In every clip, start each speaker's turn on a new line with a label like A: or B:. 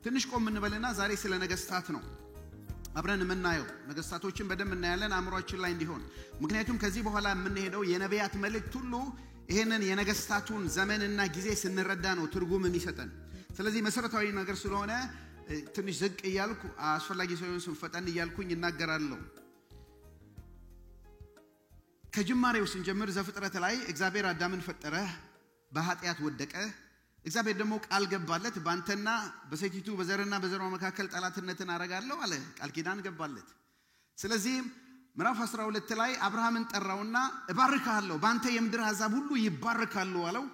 A: ትንሽ ቆም እንበልና ዛሬ ስለ ነገስታት ነው አብረን የምናየው ነገስታቶችን በደም እናያለን አእምሮአችን ላይ እንዲሆን ምክንያቱም ከዚህ በኋላ የምንሄደው የነቢያት መልእክት ሁሉ ይሄንን የነገስታቱን ዘመንና ጊዜ ስንረዳ ነው ትርጉም የሚሰጠን ስለዚህ መሰረታዊ ነገር ስለሆነ ትንሽ ዝቅ ይያልኩ አስፈላጊ ሰውን ስንፈጠን ይያልኩኝ እናገራለሁ ከጅማሬው ስንጀምር ዘፍጥረት ላይ እግዚአብሔር አዳምን ፈጠረ በኃጢያት ወደቀ እግዚአብሔር ደግሞ ቃል ገባለት ባንተና በሴቲቱ በዘርና በዘሯ መካከል ጠላትነትን አረጋለሁ አለ ቃል ኪዳን ገባለት ስለዚህ ምዕራፍ 12 ላይ አብርሃምን ጠራውና እባርካለሁ ባንተ የምድር አሕዛብ ሁሉ ይባረካሉ አለው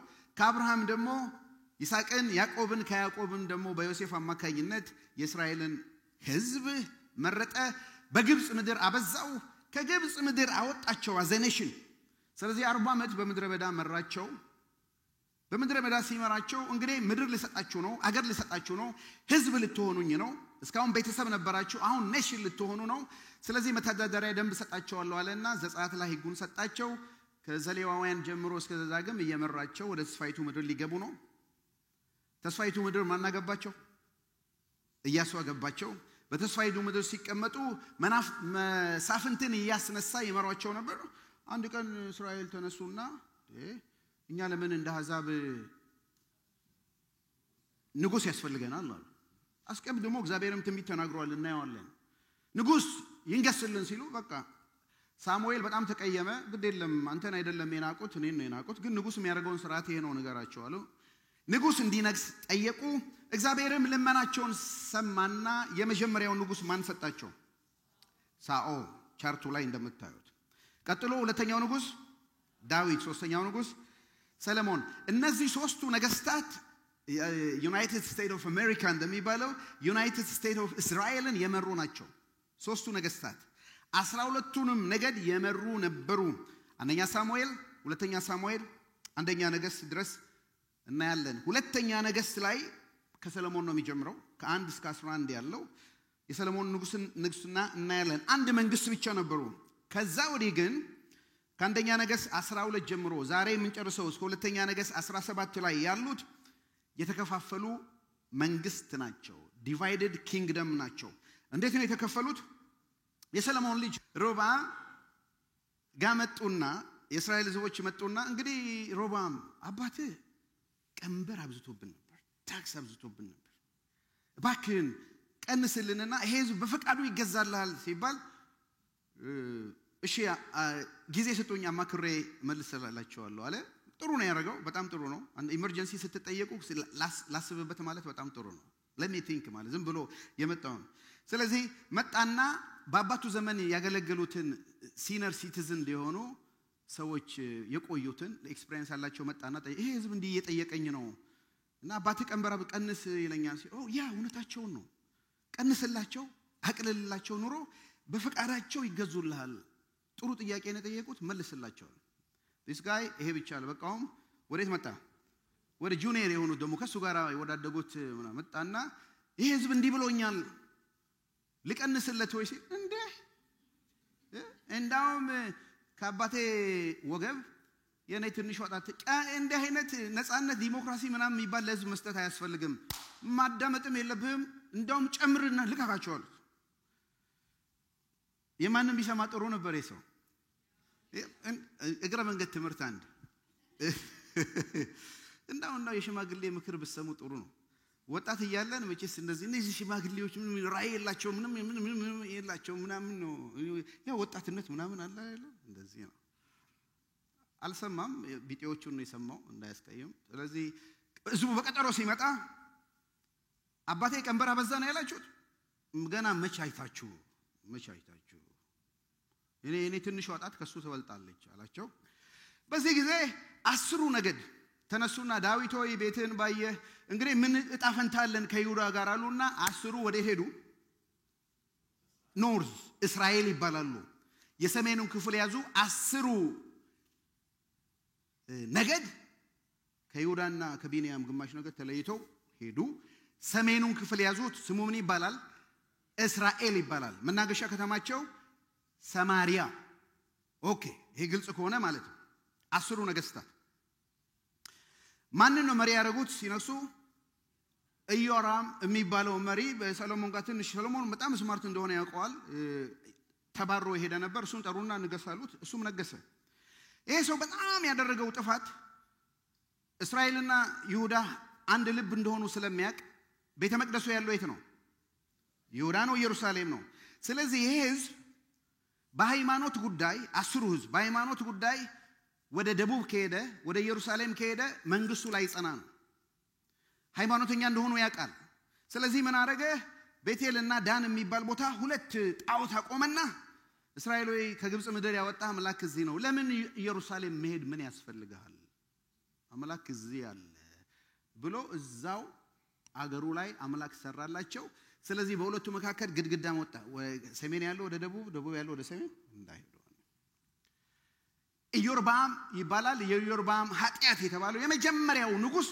A: ከአብርሃም ደግሞ ይስሐቅን ያዕቆብን ከያዕቆብም ደግሞ በዮሴፍ አማካኝነት የእስራኤልን ሕዝብ መረጠ በግብጽ ምድር አበዛው ከግብጽ ምድር አወጣቸው አዘነሽን ስለዚህ 40 ዓመት በምድረ በዳ መራቸው በምድረ በዳ ሲመራቸው እንግዲህ ምድር ልሰጣችሁ ነው አገር ልሰጣችሁ ነው ሕዝብ ልትሆኑኝ ነው እስካሁን ቤተሰብ ነበራችሁ አሁን ኔሽን ልትሆኑ ነው ስለዚህ መተዳደሪያ ደንብ ሰጣቸዋለሁ አለና ዘጸአት ላይ ሕጉን ሰጣቸው ከዘሌዋውያን ጀምሮ እስከ ዘዳግም እየመራቸው ወደ ተስፋይቱ ምድር ሊገቡ ነው ተስፋይቱ ምድር ማን አገባቸው ኢያሱ አገባቸው በተስፋይቱ ምድር ሲቀመጡ መሳፍንትን ያስነሳ ይመሯቸው ነበር አንድ ቀን እስራኤል ተነሱና እኛ ለምን እንደ አሕዛብ ንጉስ ያስፈልገናል አሉ አስቀድሞ እግዚአብሔርም ትንቢት ተናግሯል እናየዋለን ንጉስ ይንገስልን ሲሉ በቃ ሳሙኤል በጣም ተቀየመ ግድ የለም አንተን አይደለም የናቁት እኔን ነው የናቁት ግን ንጉስ የሚያደርገውን ሥርዓት ይሄ ነው ነገራቸው አሉ ንጉስ እንዲነግስ ጠየቁ እግዚአብሔርም ልመናቸውን ሰማና የመጀመሪያው ንጉስ ማን ሰጣቸው ሳኦል ቻርቱ ላይ እንደምታዩት ቀጥሎ ሁለተኛው ንጉስ ዳዊት ሶስተኛው ንጉስ ሰለሞን እነዚህ ሶስቱ ነገስታት ዩናይትድ ስቴትስ ኦፍ አሜሪካ እንደሚባለው ዩናይትድ ስቴትስ ኦፍ እስራኤልን የመሩ ናቸው ሶስቱ ነገስታት 12ቱንም ነገድ የመሩ ነበሩ አንደኛ ሳሙኤል ሁለተኛ ሳሙኤል አንደኛ ነገስት ድረስ እናያለን ሁለተኛ ነገስት ላይ ከሰለሞን ነው የሚጀምረው ከ1 እስከ 11 ያለው የሰለሞን ንጉስና እናያለን አንድ መንግስት ብቻ ነበሩ ከዛ ወዲህ ግን ከአንደኛ ነገስት 12 ጀምሮ ዛሬ የምንጨርሰው እስከ ሁለተኛ ነገስት 17 ላይ ያሉት የተከፋፈሉ መንግስት ናቸው ዲቫይድድ ኪንግደም ናቸው እንዴት ነው የተከፈሉት የሰለሞን ልጅ ሮብዓም ጋመጡና የእስራኤል ሕዝቦች መጡና እንግዲህ ሮብዓም አባቴ ቀንበር አብዝቶብን ነበር ታክስ አብዝቶብን ነበር እባክህን ቀንስልንና ይሄ ሕዝብ በፈቃዱ ይገዛልሃል ሲባል እሺ ጊዜ ሰጥቶኛ ማክሬ መልሰላላችኋለሁ አለ ጥሩ ነው ያረጋው በጣም ጥሩ ነው ኢመርጀንሲ ስትጠየቁ ላስብበት ማለት በጣም ጥሩ ነው let me think ማለት ዝም ብሎ የመጣው ስለዚህ መጣና በአባቱ ዘመን ያገለገሉትን ሲኒየር ሲቲዝን እንዲሆኑ ሰዎች የቆዩትን ኤክስፒሪየንስ አላቸው መጣና ይሄ ህዝብ እንዲህ እየጠየቀኝ ነው እና አባቴ ቀንበር ቀንስ ይለኛል ሲል ያ እውነታቸውን ነው ቀንስላቸው አቅልልላቸው ኑሮ በፈቃዳቸው ይገዙልሃል ጥሩ ጥያቄ ነው ጠየቁት መልስላቸው this guy ይሄ ብቻ አልበቃውም ወዴት መጣ ወደ ጁኒየር የሆኑ ደሞ ከሱ ጋር ወዳደጉት መጣና ይሄ ህዝብ እንዲህ ብሎኛል ልቀንስለት ወይ ሲል እንዴ እንዳውም ከአባቴ ወገብ የኔ ትንሽ ወጣት እንደ አይነት ነፃነት ዲሞክራሲ ምናምን የሚባል ለህዝብ መስጠት አያስፈልግም ማዳመጥም የለብህም እንዳውም ጨምርና ልካካቸው አሉት የማንም ቢሰማ ጥሩ ነበር የሰው እግረ መንገድ ትምህርት አንድ እንዳው የሽማግሌ ምክር በሰሙ ጥሩ ነው ወጣት ይያለን መቼስ እነዚህ ሽማግሌዎች ምን ራይ የላቸው ምንም የላቸው ምናምን ነው ያ ወጣትነት ምናምን አለ አይደል እንደዚህ ነው አልሰማም ቢጤዎቹን ነው የሰማው እንዳያስቀየም ስለዚህ ህዝቡ በቀጠሮ ሲመጣ አባቴ ቀንበር አበዛ ነው ያላችሁት ገና መች አይታችሁ እኔ ትንሽ ወጣት ከሱ ተበልጣለች አላቸው በዚህ ጊዜ 10 ነገድ ተነሱና ዳዊት ሆይ ቤትን ባየ እንግዲህ ምን እጣፈንታለን ከይሁዳ ጋር አሉና 10 ወደ ሄዱ ኖርዝ እስራኤል ይባላሉ የሰሜኑን ክፍል ያዙ 10 ነገድ ከይሁዳና ከቢንያም ግማሽ ነገድ ተለይተው ሄዱ ሰሜኑን ክፍል ያዙት ስሙ ምን ይባላል እስራኤል ይባላል መናገሻ ከተማቸው ሰማሪያ ኦኬ ይሄ ግልጽ ከሆነ ማለት ነው 10 ነገስታት ማንን ነው መሪ ያደረጉት ሲነሱ ኢዮራም የሚባለው መሪ በሰሎሞን ጋር ትንሽ ሰሎሞን በጣም ስማርት እንደሆነ ያውቀዋል ተባሮ ሄደ ነበር እሱን ጠሩና ንገሳሉት እሱም ነገሰ ይሄ ሰው በጣም ያደረገው ጥፋት እስራኤልና ይሁዳ አንድ ልብ እንደሆኑ ስለሚያቅ ቤተ መቅደሱ ያለው የት ነው ይሁዳ ነው ኢየሩሳሌም ነው ስለዚህ ይሄ ህዝብ በሃይማኖት ጉዳይ አስሩ ህዝብ በሃይማኖት ጉዳይ ወደ ደቡብ ከሄደ ወደ ኢየሩሳሌም ከሄደ መንግስቱ ላይ ጸና ነው ሃይማኖተኛ እንደሆኑ ያውቃል ስለዚህ ምን አረገ ቤቴልና ዳን የሚባል ቦታ ሁለት ጣዖት አቆመና እስራኤሎይ ከግብጽ ምድር ያወጣ አምላክ እዚህ ነው ለምን ኢየሩሳሌም መሄድ ምን ያስፈልጋል አምላክ እዚህ አለ ብሎ እዛው አገሩ ላይ አምላክ ሰራላቸው ስለዚህ በሁለቱ መካከል ግድግዳ ወጣ ሰሜን ያለው ወደ ደቡብ ደቡብ ያለው ወደ ሰሜን እንዳይሄዱ ኢዮርባም ይባላል የኢዮርባም ኃጢያት የተባለው የመጀመሪያው ንጉስ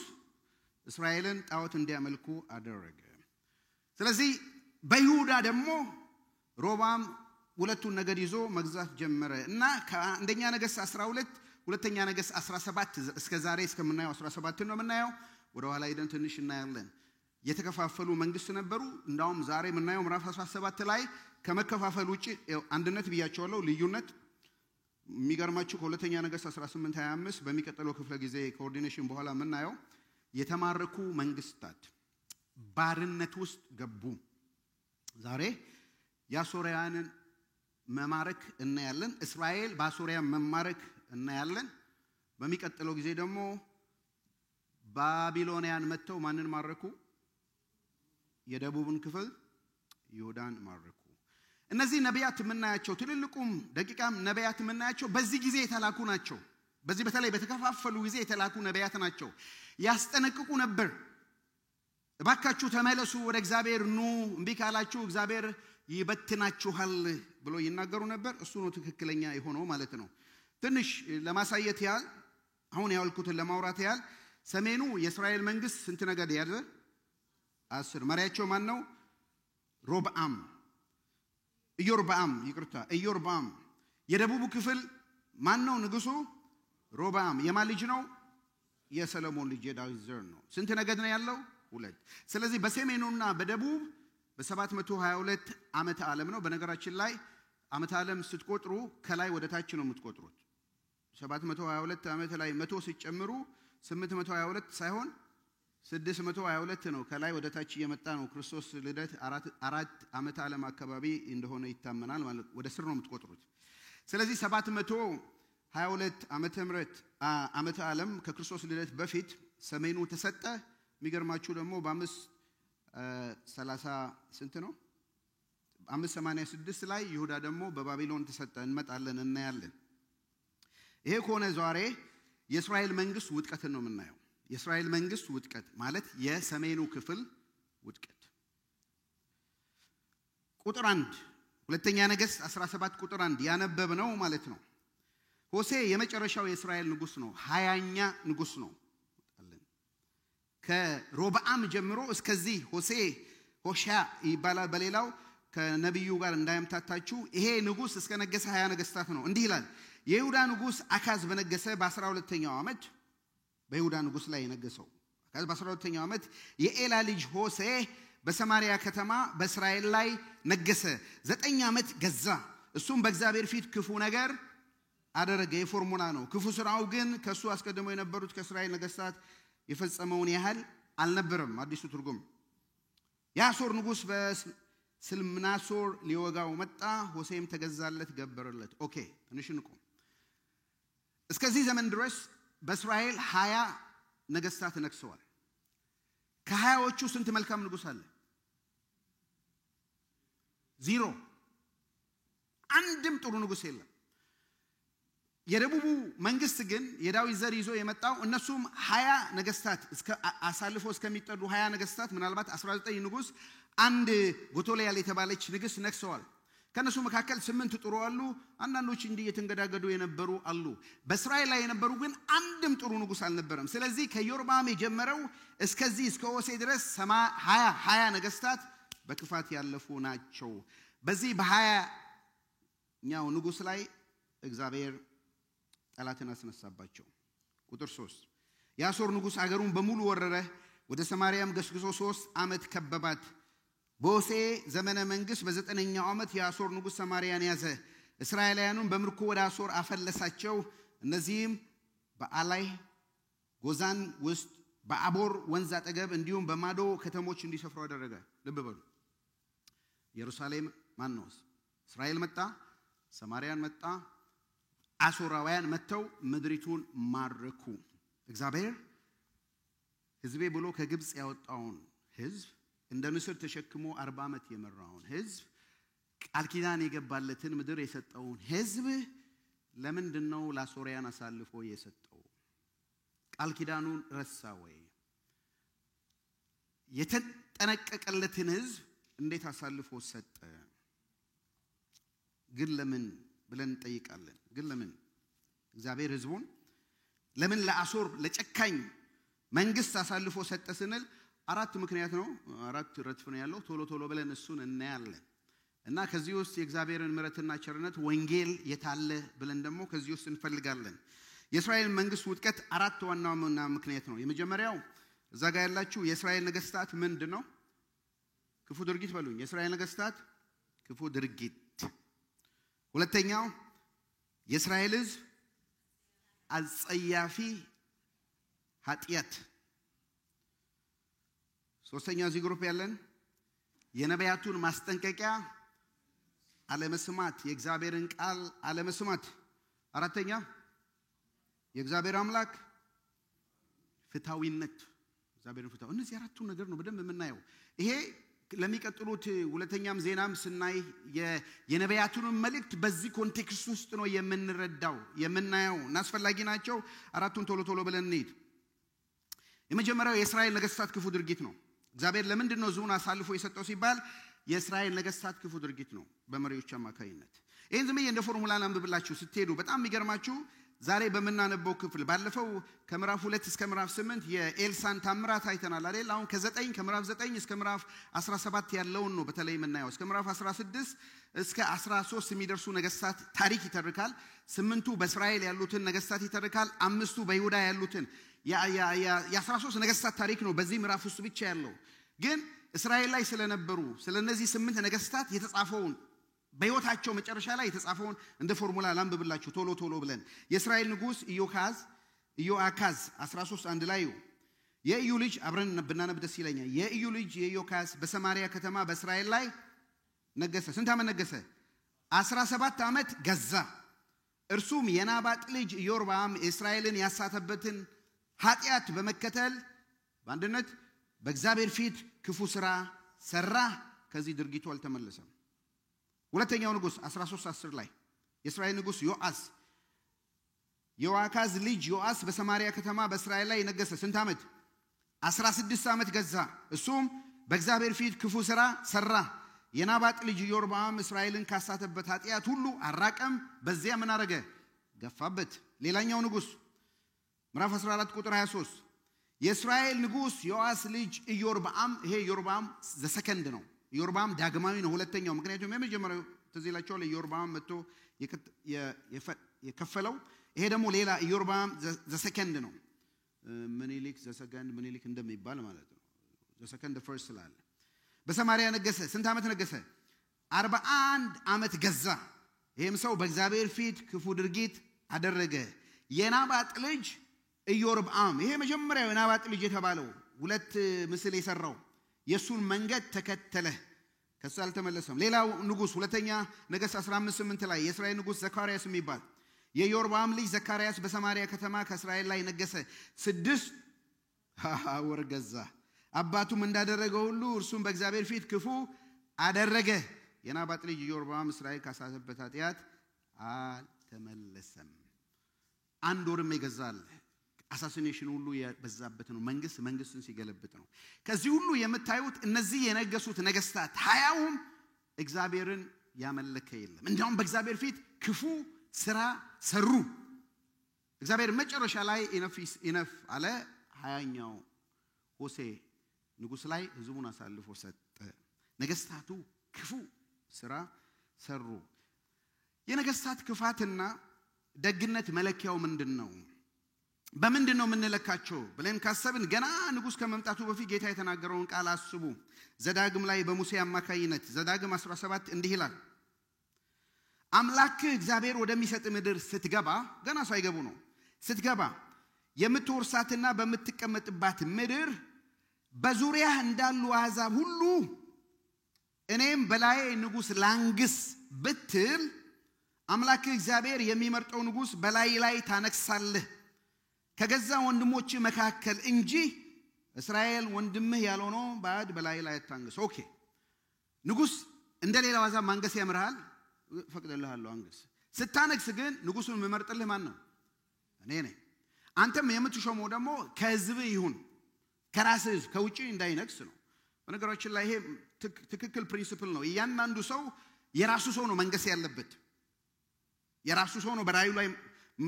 A: እስራኤልን ጣዖት እንዲያመልኩ አደረገ ስለዚህ በይሁዳ ደግሞ ሮባም ሁለቱን ነገድ ይዞ መግዛት ጀመረ እና ከአንደኛ ነገሥት 12 ሁለተኛ ነገሥት 17 እስከ ዛሬ እስከምናየው 17 ነው የምናየው ወደ ኋላ ሄደን ትንሽ እናያለን የተከፋፈሉ መንግስት ነበሩ እንዳውም ዛሬ የምናየው ምዕራፍ 17 ላይ ከመከፋፈል ውጪ አንድነት ብያቸዋለሁ ልዩነት የሚገርማችሁ ከሁለተኛ ነገሥት 18:25 በሚቀጥለው ክፍለ ጊዜ ኮኦርዲኔሽን በኋላ የምናየው የተማረኩ መንግስታት ባርነት ውስጥ ገቡ ዛሬ ያሶሪያንን መማረክ እናያለን እስራኤል ባሶሪያ መማረክ እናያለን በሚቀጥለው ጊዜ ደግሞ ባቢሎኒያን መተው ማንን ማረኩ የደቡብን ክፍል ይሁዳን ማረኩ እነዚህ ነቢያት ምናያቸው ትልልቁም ደቂቃም ነቢያት ምናያቸው በዚህ ጊዜ የተላኩ ናቸው በዚህ በተለይ በተከፋፈሉ ጊዜ የተላኩ ነቢያት ናቸው ያስጠነቅቁ ነበር እባካችሁ ተመለሱ ወደ እግዚአብሔር ኑ እንቢ ካላችሁ እግዚአብሔር ይበትናችኋል ብሎ ይናገሩ ነበር እሱ ነው ትክክለኛ የሆነው ማለት ነው ትንሽ ለማሳየት ያህል አሁን ያልኩትን ለማውራት ያህል ሰሜኑ የእስራኤል መንግስት ስንት ነገድ ያዘ 10 መሪያቸው ማን ነው ሮብዓም ኢዮርባም የደቡቡ ክፍል ማን ነው ንጉሱ ሮብዓም የማን ልጅ ነው የሰሎሞን ልጅ የዳዊት ዘር ነው ስንት ነገድ ነው ያለው ሁለት ስለዚህ በሰሜኑና በደቡብ በ722 ዓመተ ዓለም ነው በነገራችን ላይ ዓመተ ዓለም ስትቆጥሩ ከላይ ወደ ታች ነው የምትቆጥሩት 722 ዓመት ላይ 100 ሲጨምሩ 822 ሳይሆን 622 ነው ከላይ ወደ ታች እየመጣ ነው ክርስቶስ ልደት 4 ዓመተ ዓለም አካባቢ እንደሆነ ይታመናል ማለት ወደ ስር ነው የምትቆጥሩት ስለዚህ 722 ዓመተ ዓለም ከክርስቶስ ልደት በፊት ሰሜኑ ተሰጠ የሚገርማችሁ ደግሞ በ530 ስንት ነው 586 ላይ ይሁዳ ደግሞ በባቢሎን ተሰጠ እንመጣለን እናያለን ይሄ ከሆነ ዛሬ የእስራኤል መንግስት ውድቀትን ነው የምናየው የእስራኤል መንግስት ውድቀት ማለት የሰሜኑ ክፍል ውድቀት ቁጥር 1 ሁለተኛ ነገሥት 17 ቁጥር 1 ያነበብነው ማለት ነው ሆሴ የመጨረሻው የእስራኤል ንጉስ ነው 20ኛ ንጉስ ነው ከሮብዓም ጀምሮ እስከዚህ ሆሴያ ይባላል በሌላው ከነብዩ ጋር እንዳይምታታችሁ ይሄ ንጉስ እስከ ነገሰ 20 ነገስታት ነው እንዲህ ይላል የይሁዳ ንጉስ አካዝ በነገሰ በ12ኛው ዓመት በይሁዳ ንጉስ ላይ የነገሰው አካዝ በ12ኛው ዓመት የኤላ ልጅ ሆሴ በሰማሪያ ከተማ በእስራኤል ላይ ነገሰ 9 ዓመት ገዛ እሱም በእግዚአብሔር ፊት ክፉ ነገር አደረገ የፎርሙላ ነው ክፉ ስራው ግን ከሱ አስቀድመው የነበሩት ከእስራኤል ነገስታት የፈጸመውን ያህል አልነበረም አዲሱ ትርጉም ያሶር ንጉስ በስልምናሶር ሊወጋው መጣ ሆሴም ተገዛለት ገበረለት ኦኬ እንሽንቁ እስከዚህ ዘመን ድረስ በእስራኤል 20 ነገስታት ነግሰዋል ከ20ዎቹ ስንት መልካም ንጉስ አለ 0 አንድም ጥሩ ንጉስ የለም የደቡቡ መንግስት ግን የዳዊት ዘር ይዞ የመጣው እነሱም 20 ነገስታት እስከ አሳልፎ እስከሚጠዱ 20 ነገስታት ምናልባት 19 ንጉስ አንድ ጎቶሊያል የተባለች ንግስ ነክሰዋል ከነሱ መካከል 8 ጥሩ አሉ አንዳንዶች እንዲህ የተንገዳገዱ የነበሩ አሉ በእስራኤል ላይ የነበሩ ግን አንድም ጥሩ ንጉስ አልነበረም ስለዚህ ከዮርባም የጀመረው እስከዚህ እስከ ሆሴ ድረስ 20 ነገስታት በክፋት ያለፉ ናቸው በዚህ በ20ኛው ንጉስ ላይ እግዚአብሔር ጠላትን አስነሳባቸው ቁጥር 3 ያሶር ንጉስ አገሩን በሙሉ ወረረ ወደ ሰማርያም ገስግሶ 3 ዓመት ከበባት። በሆሴዕ ዘመነ መንግስት በ9ኛው ዓመት የአሦር ንጉሥ ሰማርያን ያዘ። እስራኤላውያኑን በምርኮ ወደ አሦር አፈለሳቸው። እነዚህም በአላይ ጎዛን ውስጥ በአቦር ወንዝ አጠገብ እንዲሁም በማዶ ከተሞች እንዲሰፍሩ አደረገ። ልብ በሉ። ኢየሩሳሌም ማነው? እስራኤል መጣ፣ ሰማርያን መጣ፣ አሦራውያን መተው ምድሪቱን ማረኩ። እግዚአብሔር ሕዝቤ ብሎ ከግብጽ ያወጣውን ሕዝብ እንደ ንስር ተሸክሞ 40 ዓመት የመራውን ሕዝብ ቃል ኪዳን የገባለትን ምድር የሰጠውን ሕዝብ ለምንድነው ለአሦራውያን አሳልፎ የሰጠው? ቃል ኪዳኑን ረሳ ወይ? የተጠነቀቀለትን ሕዝብ እንዴት አሳልፎ ሰጠ? ግን ለምን ብለን እንጠይቃለን። ግን ለምን እግዚአብሔር ሕዝቡን ለምን ለአሦር ለጨካኝ መንግስት አሳልፎ ሰጠ ስንል 4 ምክንያት ነው። 4 ረድፍ ነው ያለው። ቶሎ ብለን እሱን እናያለን። እና ከዚህ ውስጥ የእግዚአብሔርን ምሕረትና ቸርነት ወንጌል የታለ ብለን ደግሞ ከዚህ ውስጥ እንፈልጋለን። የእስራኤል መንግስት ውድቀት 4 ዋና ምክንያት ነው። የመጀመሪያው እዛ ጋር ያላችሁ የእስራኤል ነገስታት ምንድነው? ክፉ ድርጊት በሉኝ። የእስራኤል ነገስታት ክፉ ድርጊት። ሁለተኛው የእስራኤል ሕዝብ አጸያፊ ኃጢአት። ሶስተኛው እዚህ ግሩፕ ያለን የነቢያቱን ማስጠንቀቂያ አለመስማት፣ የእግዚአብሔርን ቃል አለመስማት። አራተኛ የእግዚአብሔር አምላክ ፍትሃዊነት፣ እግዚአብሔርን ፍትሃዊ። እነዚህ 4ቱ ነገር ነው በደንብ የምናየው። ይሄ ለሚቀጥሉት ሁለተኛም ዜናም ስናይ የነቢያቱን መልእክት በዚህ ኮንቴክስት ውስጥ ነው የምንረዳው የምናየው እና አስፈላጊ ናቸው። 4ቱን ቶሎ ብለን እንሂድ። የመጀመሪያው የእስራኤል ነገስታት ክፉ ድርጊት ነው። እግዚአብሔር ለምንድን ነው ሕዝቡን አሳልፎ የሰጠው ሲባል የእስራኤል ነገስታት ክፉ ድርጊት ነው በመሪዎች አማካይነት። ይሄን ዝም ብዬ እንደ ፎርሙላ አንብብላችሁ ስትሄዱ በጣም የሚገርማችሁ ዛሬ በመናነበው ክፍል ባለፈው ከምዕራፍ 2 እስከ ምዕራፍ 8 የኤልሳን ታምራት አይተናል አይደል? አሁን ከምዕራፍ 9 እስከ ምዕራፍ 17 ያለውን ነው በተለይ የምናየው። እስከ ምዕራፍ 16 እስከ 13 የሚደርሱ ነገስታት ታሪክ ይተርካል። 8ቱ በእስራኤል ያሉትን ነገስታት ይተርካል። 5ቱ በይሁዳ ያሉትን የ13 ነገስታት ታሪክ ነው በዚህ ምዕራፍ ውስጥ ብቻ ያለው። ግን እስራኤል ላይ ስለነበሩ ስለነዚህ 8 ነገስታት የተጻፈውን በሕይወታቸው መጨረሻ ላይ የተጻፈውን እንደ ፎርሙላ ላንብብላችሁ ቶሎ ብለን። የእስራኤል ንጉስ ኢዮአካዝ 13 1 ላይ የኢዩ ልጅ አብረን ብናነብ ደስ ይለኛል። የኢዩ ልጅ የኢዮአካዝ በሰማርያ ከተማ በእስራኤል ላይ ነገሰ። ስንት ዓመት ነገሰ? 17 ዓመት ገዛ። እርሱም የናባጥ ልጅ ኢዮርብዓም እስራኤልን ያሳተበትን ኃጢአት በመከተል በአንድነት በእግዚአብሔር ፊት ክፉ ሥራ ሰራ። ከዚህ ድርጊቱ አልተመለሰም። ሁለተኛው ንጉስ 13:10 ላይ የእስራኤል ንጉስ የኢዮአካዝ ልጅ ዮአስ በሰማርያ ከተማ በእስራኤል ላይ ነገሰ። ስንት ዓመት? 16 ዓመት ገዛ። እሱም በእግዚአብሔር ፊት ክፉ ሥራ ሰራ። የናባጥ ልጅ ኢዮርብዓም እስራኤልን ካሳተበት ኃጢአት ሁሉ አራቀም። በዚያ ምን አረገ? ገፋበት። ሌላኛው ንጉስ ምዕራፍ 14 ቁጥር 23 የእስራኤል ንጉስ ዮአስ ልጅ ኢዮርብዓም፣ ይሄ ኢዮርብዓም ዘሰከንድ ነው። ኢዮርብዓም ዳግማዊ ነው፣ ሁለተኛው። ምክንያቱም የመጀመሪያው ትዝ ይላችኋል ኢዮርብዓም መጥቶ የከፈለው። ይሄ ደግሞ ሌላ ኢዮርብዓም ዘሰከንድ ነው። ምኒልክ ዘሰከንድ ምኒልክ እንደሚባል ማለት ነው። ዘሰከንድ ፈርስት ስላለ በሰማርያ ነገሰ። ስንት ዓመት ነገሰ? 41 ዓመት ገዛ። ይሄም ሰው በእግዚአብሔር ፊት ክፉ ድርጊት አደረገ። የናባጥ ልጅ ኢዮርብዓም፣ ይሄ መጀመሪያው የናባጥ ልጅ የተባለው 2 ምስል የሰራው የሱን መንገድ ተከተለ፣ ከሱ አልተመለሰም። ሌላው ንጉስ ሁለተኛ ነገሥት 15:8 ላይ የእስራኤል ንጉስ ዘካርያስ የሚባል የኢዮርብዓም ልጅ ዘካርያስ በሰማርያ ከተማ ከእስራኤል ላይ ነገሰ። 6 ወር ገዛ። አባቱም እንዳደረገው ሁሉ እርሱም በእግዚአብሔር ፊት ክፉ አደረገ። የናባጥ ልጅ ኢዮርብዓም እስራኤል ካሳተበት ኃጢአት አልተመለሰም። 1 ወርም ይገዛል። አሳሲኔሽን ሁሉ የበዛበት ነው። መንግስትን ሲገለብጥ ነው። ከዚህ ሁሉ የምታዩት እነዚህ የነገሱት ነገስታት 20ም እግዚአብሔርን ያመለከ የለም። እንዲያውም በእግዚአብሔር ፊት ክፉ ስራ ሰሩ። እግዚአብሔር መጨረሻ ላይ ኢነፍ አለ። 20ኛው ሆሴዕ ንጉስ ላይ ህዝቡን አሳልፎ ሰጠ። ነገስታቱ ክፉ ስራ ሰሩ። የነገስታት ክፋትና ደግነት መለኪያው ምንድነው? በምንድነው የምንለካቸው ብለን ካሰብን ገና ንጉስ ከመምጣቱ በፊት ጌታ የተናገረውን ቃል አስቡ። ዘዳግም ላይ በሙሴ አማካይነት ዘዳግም 17 እንዲህ ይላል አምላክ እግዚአብሔር ወደሚሰጥ ምድር ስትገባ ገና ሳይገቡ ነው ስትገባ የምትወርሳትና በምትቀመጥባት ምድር በዙሪያ እንዳሉ አሕዛብ ሁሉ እኔም በላይ ንጉስ ላንግስ ብትል አምላክ እግዚአብሔር የሚመርጠው ንጉስ በላይ ታነክሳለህ ከገዛ ወንድሞች መካከል እንጂ እስራኤል ወንድምህ ያልሆነው ባድ በላይ አታንግስ። ኦኬ ንጉስ እንደሌላው አሕዛብ ማንገስ ያምርሃል ፈቅደልሃለሁ አንገስ። ስታነክስ ግን ንጉሱን መመርጥልህ ማን ነው? እኔ ነኝ። አንተም የምትሾመው ደግሞ ከሕዝብ ይሁን ከራስህ ከውጪ እንዳይነክስ ነው። በነገራችን ላይ ይሄ ትክክል ፕሪንሲፕል ነው። እያንዳንዱ ሰው የራሱ ሰው ነው መንገስ ያለበት የራሱ ሰው ነው በራዩ ላይ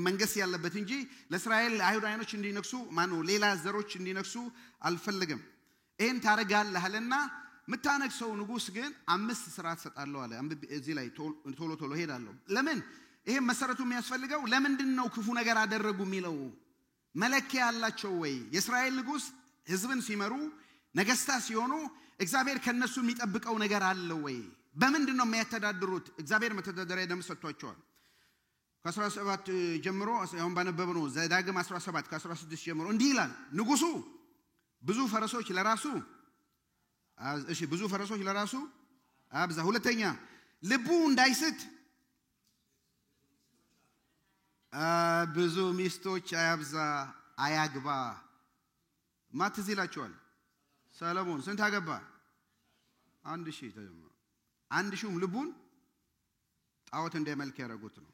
A: መንገስ ያለበት እንጂ ለእስራኤል አይሁዳውያኖች እንዲነክሱ ማነው ሌላ ዘሮች እንዲነክሱ አልፈልግም። ይሄን ታረጋለህ አለና ምታነክሰው ንጉስ ግን 5 ስርዓት ሰጣለሁ አለ። እዚህ ላይ ቶሎ ሄዳለሁ። ለምን ይሄ መሰረቱ የሚያስፈልገው ለምንድነው ክፉ ነገር አደረጉ የሚለው መለኪያ ያላቸው ወይ? የእስራኤል ንጉስ ህዝብን ሲመሩ ነገስታት ሲሆኑ እግዚአብሔር ከነሱ የሚጠብቀው ነገር አለ ወይ? በምንድነው የሚያተዳድሩት? እግዚአብሔር መተዳደሪያ ደንብ ሰጥቷቸዋል። ከ17 ጀምሮ አሁን ባነበብነው ዘዳግም 17 ከ16 ጀምሮ እንዲህ ይላል ንጉሱ ብዙ ፈረሶች ለራሱ አብዛ። ሁለተኛ ልቡ እንዳይስት ብዙ ሚስቶች አያግባ። ማትዝ ይላቸዋል ሰሎሞን ስንት አገባ? 1000 ተጀመረ። 1000ም ልቡን ጣዖት እንደመልክ ያረጉት ነው።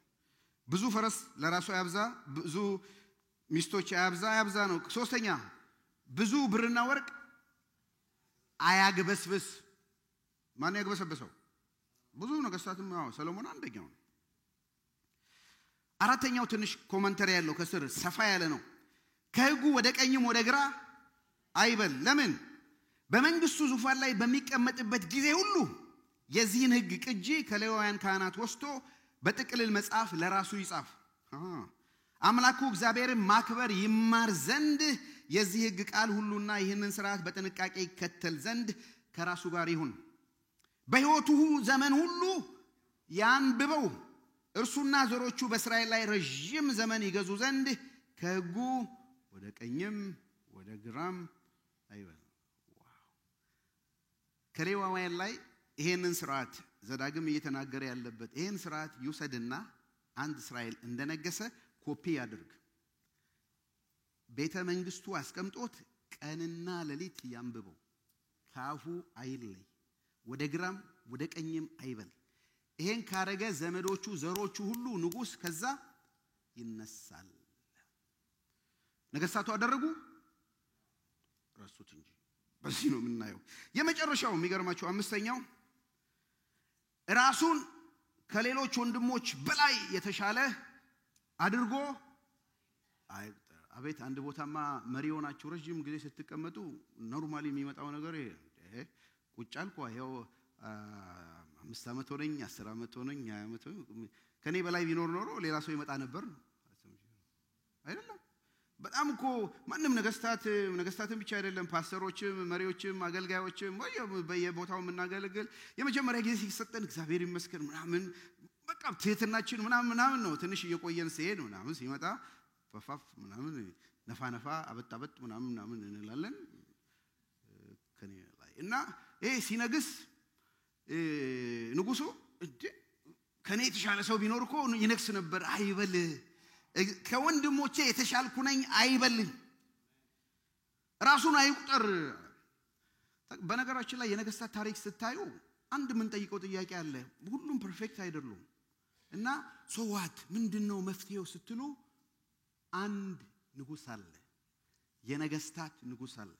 A: ብዙ ፈረስ ለራሱ ያብዛ ብዙ ሚስቶች ያብዛ ነው። ሶስተኛ ብዙ ብርና ወርቅ አያግበስብስ። ማን ያግበሰበሰው? ብዙ ነገስታትም ሰሎሞን አንደኛው ነው። አራተኛው ትንሽ ኮሜንተሪ ያለው ከስር ሰፋ ያለ ነው። ከሕጉ ወደ ቀኝም ወደ ግራ አይበል። ለምን? በመንግስቱ ዙፋን ላይ በሚቀመጥበት ጊዜ ሁሉ የዚህን ሕግ ቅጂ ከሌዋውያን ካህናት ወስዶ በጥቅልል መጽሐፍ ለራሱ ይጻፍ። አምላኩ እግዚአብሔርን ማክበር ይማር ዘንድ የዚህ ሕግ ቃል ሁሉና ይህንን ሥርዓት በጥንቃቄ ይከተል ዘንድ ከራሱ ጋር ይሁን። በሕይወቱ ዘመን ሁሉ ያንብበው። እርሱና ዘሮቹ በእስራኤል ላይ ረጅም ዘመን ይገዙ ዘንድ ከሕጉ ወደ ቀኝም ወደ ግራም አይበል። ከሌዋውያን ላይ ይሄንን ሥርዓት ዘዳግም እየተናገረ ያለበት ይሄን ሥርዓት ይውሰድና አንድ እስራኤል እንደነገሰ ኮፒ ያድርግ። ቤተ መንግስቱ አስቀምጦት ቀንና ሌሊት ያንብበው። ካፉ አይለይ፣ ወደ ግራም ወደ ቀኝም አይበል። ይሄን ካረገ ዘመዶቹ ዘሮቹ ሁሉ ንጉስ ከዛ ይነሳል። ነገስታቱ አደረጉ ረሱት እንጂ። በዚህ ነው የምናየው። የመጨረሻው የሚገርማቸው አምስተኛው ራሱን ከሌሎች ወንድሞች በላይ የተሻለ አድርጎ አቤት አንድ ቦታማ መሪ ሆናችሁ ረጅም ጊዜ ስትቀመጡ ኖርማሊ የሚመጣው ነገር ይሄ ቁጭ አልኩ ይሄው 5 ዓመት ሆነኝ 10 ዓመት ሆነኝ 20 ዓመት ከኔ በላይ ቢኖር ኖሮ ሌላ ሰው ይመጣ ነበር አይደለም። በጣም እኮ ማንም ነገስታትን ብቻ አይደለም ፓስተሮችም መሪዎችም አገልጋዮችም በየቦታው የምናገለግል የመጀመሪያ ጊዜ ሲሰጠን እግዚአብሔር ይመስገን ምናምን በቃ ትህትናችን ምናምን ነው። ትንሽ እየቆየን ሲሄድ ምናምን ሲመጣ ፈፋፍ ምናምን ነፋ አበጣበጥ ምናምን እንላለን ከኔ ላይ እና ይሄ ሲነግስ ንጉሱ ከኔ የተሻለ ሰው ቢኖር እኮ ይነክስ ነበር አይበል። ከወንድሞቼ የተሻልኩ ነኝ አይበል። ራሱን አይቁጠር። በነገራችን ላይ የነገስታት ታሪክ ስታዩ አንድ ምን ጠይቀው ጥያቄ አለ። ሁሉም ፐርፌክት አይደሉም እና ሶዋት ምንድነው መፍትሄው ስትሉ አንድ ንጉስ አለ፣ የነገስታት ንጉስ አለ።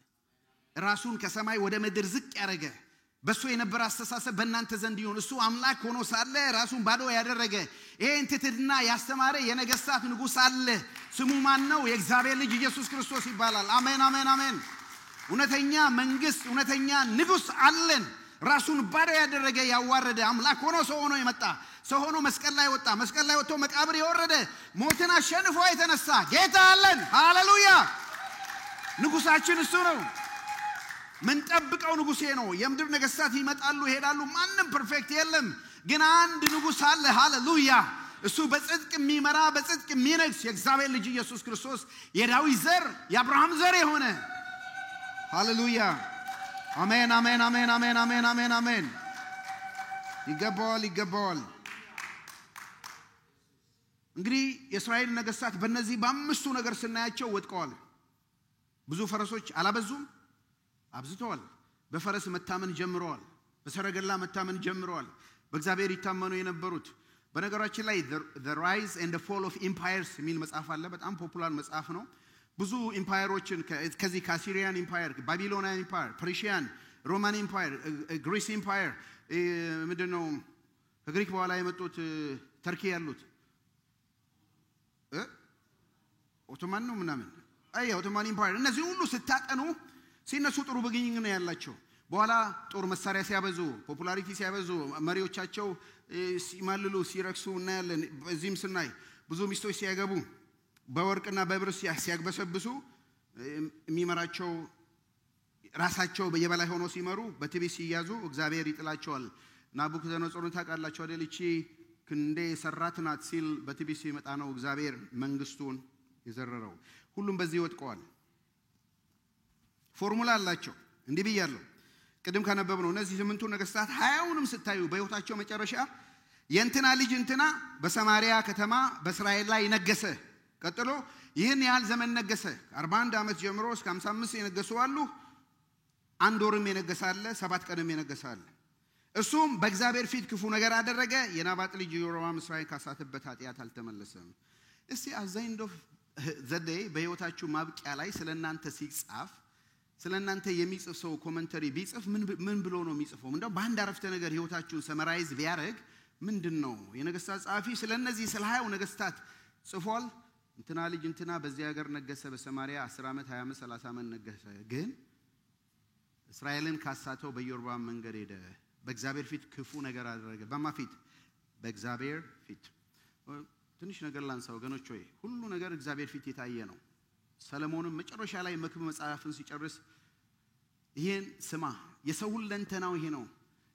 A: ራሱን ከሰማይ ወደ ምድር ዝቅ ያረገ በሱ የነበረ አስተሳሰብ በእናንተ ዘንድ ይሁን። እሱ አምላክ ሆኖ ሳለ ራሱን ባዶ ያደረገ ይሄን ትሕትና ያስተማረ የነገስታት ንጉስ አለ። ስሙ ማን ነው? የእግዚአብሔር ልጅ ኢየሱስ ክርስቶስ ይባላል። አሜን አሜን አሜን። እውነተኛ መንግስት እውነተኛ ንጉስ አለን። ራሱን ባሪያ ያደረገ ያዋረደ አምላክ ሆኖ ሰው ሆኖ የመጣ ሰው ሆኖ መስቀል ላይ ወጣ መስቀል ላይ ወጥቶ መቃብር የወረደ ሞትን አሸንፎ የተነሳ ጌታ አለን ሃሌሉያ ንጉሳችን እሱ ነው ምን ጠብቀው ንጉሴ ነው የምድር ነገስታት ይመጣሉ ይሄዳሉ ማንንም ፐርፌክት የለም ግን አንድ ንጉስ አለ ሃሌሉያ እሱ በጽድቅ የሚመራ በጽድቅ የሚነግስ የእግዚአብሔር ልጅ ኢየሱስ ክርስቶስ የዳዊት ዘር የአብርሃም ዘር የሆነ ሃሌሉያ አሜን አሜን አሜን አሜን አሜን አሜን አሜን ይገባዋል እንግዲህ የእስራኤል ነገስታት በእነዚህ በአምስቱ ነገር ስናያቸው ወድቀዋል ብዙ ፈረሶች አላበዙም አብዝተዋል በፈረስ መታመን ጀምረዋል በሰረገላ መታመን ጀምረዋል በእግዚአብሔር ይታመኑ የነበሩት በነገራችን ላይ the rise and the fall of empires የሚል መጽሐፍ አለ በጣም ፖፑላር መጽሐፍ ነው ብዙ ኢምፓየሮችን ከዚህ ከአሲሪያን ኢምፓየር ባቢሎናን ኢምፓየር ፐርሺያን ሮማን ኢምፓየር ግሪስ ኢምፓየር ምንድነው ከግሪክ በኋላ የመጡት ተርኪ ያሉት ኦቶማን ነው ምናምን ኦቶማን ኢምፓየር እነዚህ ሁሉ ስታጠኑ ሲነሱ ጥሩ በግኝኝ ነው ያላቸው በኋላ ጦር መሳሪያ ሲያበዙ ፖፑላሪቲ ሲያበዙ መሪዎቻቸው ሲማልሉ ሲረክሱ እናያለን በዚህም ስናይ ብዙ ሚስቶች ሲያገቡ በወርቅና በብር ሲያግበሰብሱ የሚመራቸው ራሳቸው በየበላይ ሆኖ ሲመሩ በትዕቢት ሲያዙ እግዚአብሔር ይጥላቸዋል ናቡከደነጾርን ታውቃላችሁ አይደል እቺ ክንዴ ሰራት ናት ሲል በትዕቢት ሲመጣ ነው እግዚአብሔር መንግስቱን የዘረረው ሁሉም በዚህ ወድቀዋል ፎርሙላ አላቸው እንዲህ ብያለሁ ቅድም ካነበብነው እነዚህ ስምንቱ ነገስታት 20ውንም ስታዩ በህይወታቸው መጨረሻ የእንትና ልጅ እንትና በሰማሪያ ከተማ በእስራኤል ላይ ነገሰ ቀጥሎ ይህን ያህል ዘመን ነገሰ 41 ዓመት ጀምሮ እስከ 55 የነገሱ አሉ አንድ ወርም የነገሳለ 7 ቀንም የነገሳለ እሱም በእግዚአብሔር ፊት ክፉ ነገር አደረገ የናባጥ ልጅ ኢዮርብዓም እስራኤል ካሳተበት ኃጢአት አልተመለሰም እስቲ አዛይንዶ ዘዴ በህይወታችሁ ማብቂያ ላይ ስለናንተ ሲጻፍ ስለናንተ የሚጽፍ ሰው ኮሜንተሪ ቢጽፍ ምን ብሎ ነው የሚጽፈው እንደው በአንድ አረፍተ ነገር ህይወታችሁን ሰመራይዝ ቢያደርግ ምንድነው የነገስታት ጻፊ ስለነዚህ ስለ 20 ነገስታት ጽፏል እንትና ልጅ እንትና በዚህ ሀገር ነገሰ በሰማሪያ 10 ዓመት 20 ዓመት 30 ዓመት ነገሰ ግን እስራኤልን ካሳተው በኢዮርብዓም መንገድ ሄደ በእግዚአብሔር ፊት ክፉ ነገር አደረገ በማፊት በእግዚአብሔር ፊት ትንሽ ነገር ላንሳው ወገኖች ሆይ ሁሉ ነገር እግዚአብሔር ፊት የታየ ነው ሰለሞንም መጨረሻ ላይ መክብብ መጽሐፍን ሲጨርስ ይሄን ስማ የሰው ሁለንተናው ይሄ ነው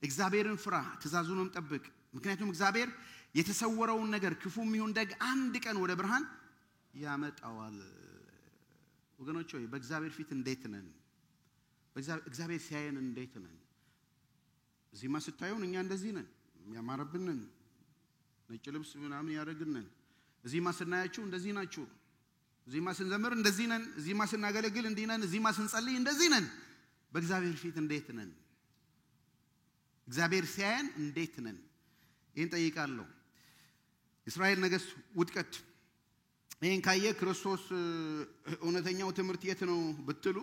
A: እግዚአብሔርን ፍራ ትእዛዙንም ጠብቅ ምክንያቱም እግዚአብሔር የተሰወረውን ነገር ክፉም ይሁን ደግ አንድ ቀን ወደ ብርሃን ያመጣዋል ወገኖች ሆይ በእግዚአብሔር ፊት እንዴት ነን በእግዚአብሔር ሲያየን እንዴት ነን እዚህማ ስታዩን እኛ እንደዚህ ነን ያማረብን ነን ነጭ ልብስ ምናምን ያደረግን ነን እዚህማ ስናያችሁ እንደዚህ ናችሁ እዚህማ ስንዘምር እንደዚህ ነን እዚህማ ስናገለግል እንዲህ ነን እዚህማ ስንጸልይ እንደዚህ ነን በእግዚአብሔር ፊት እንዴት ነን እግዚአብሔር ሲያየን እንዴት ነን ይሄን ጠይቃለሁ እስራኤል ነገስ ውድቀት ይሄን ካየ ክርስቶስ እውነተኛው ትምህርት የት ነው ብትሉ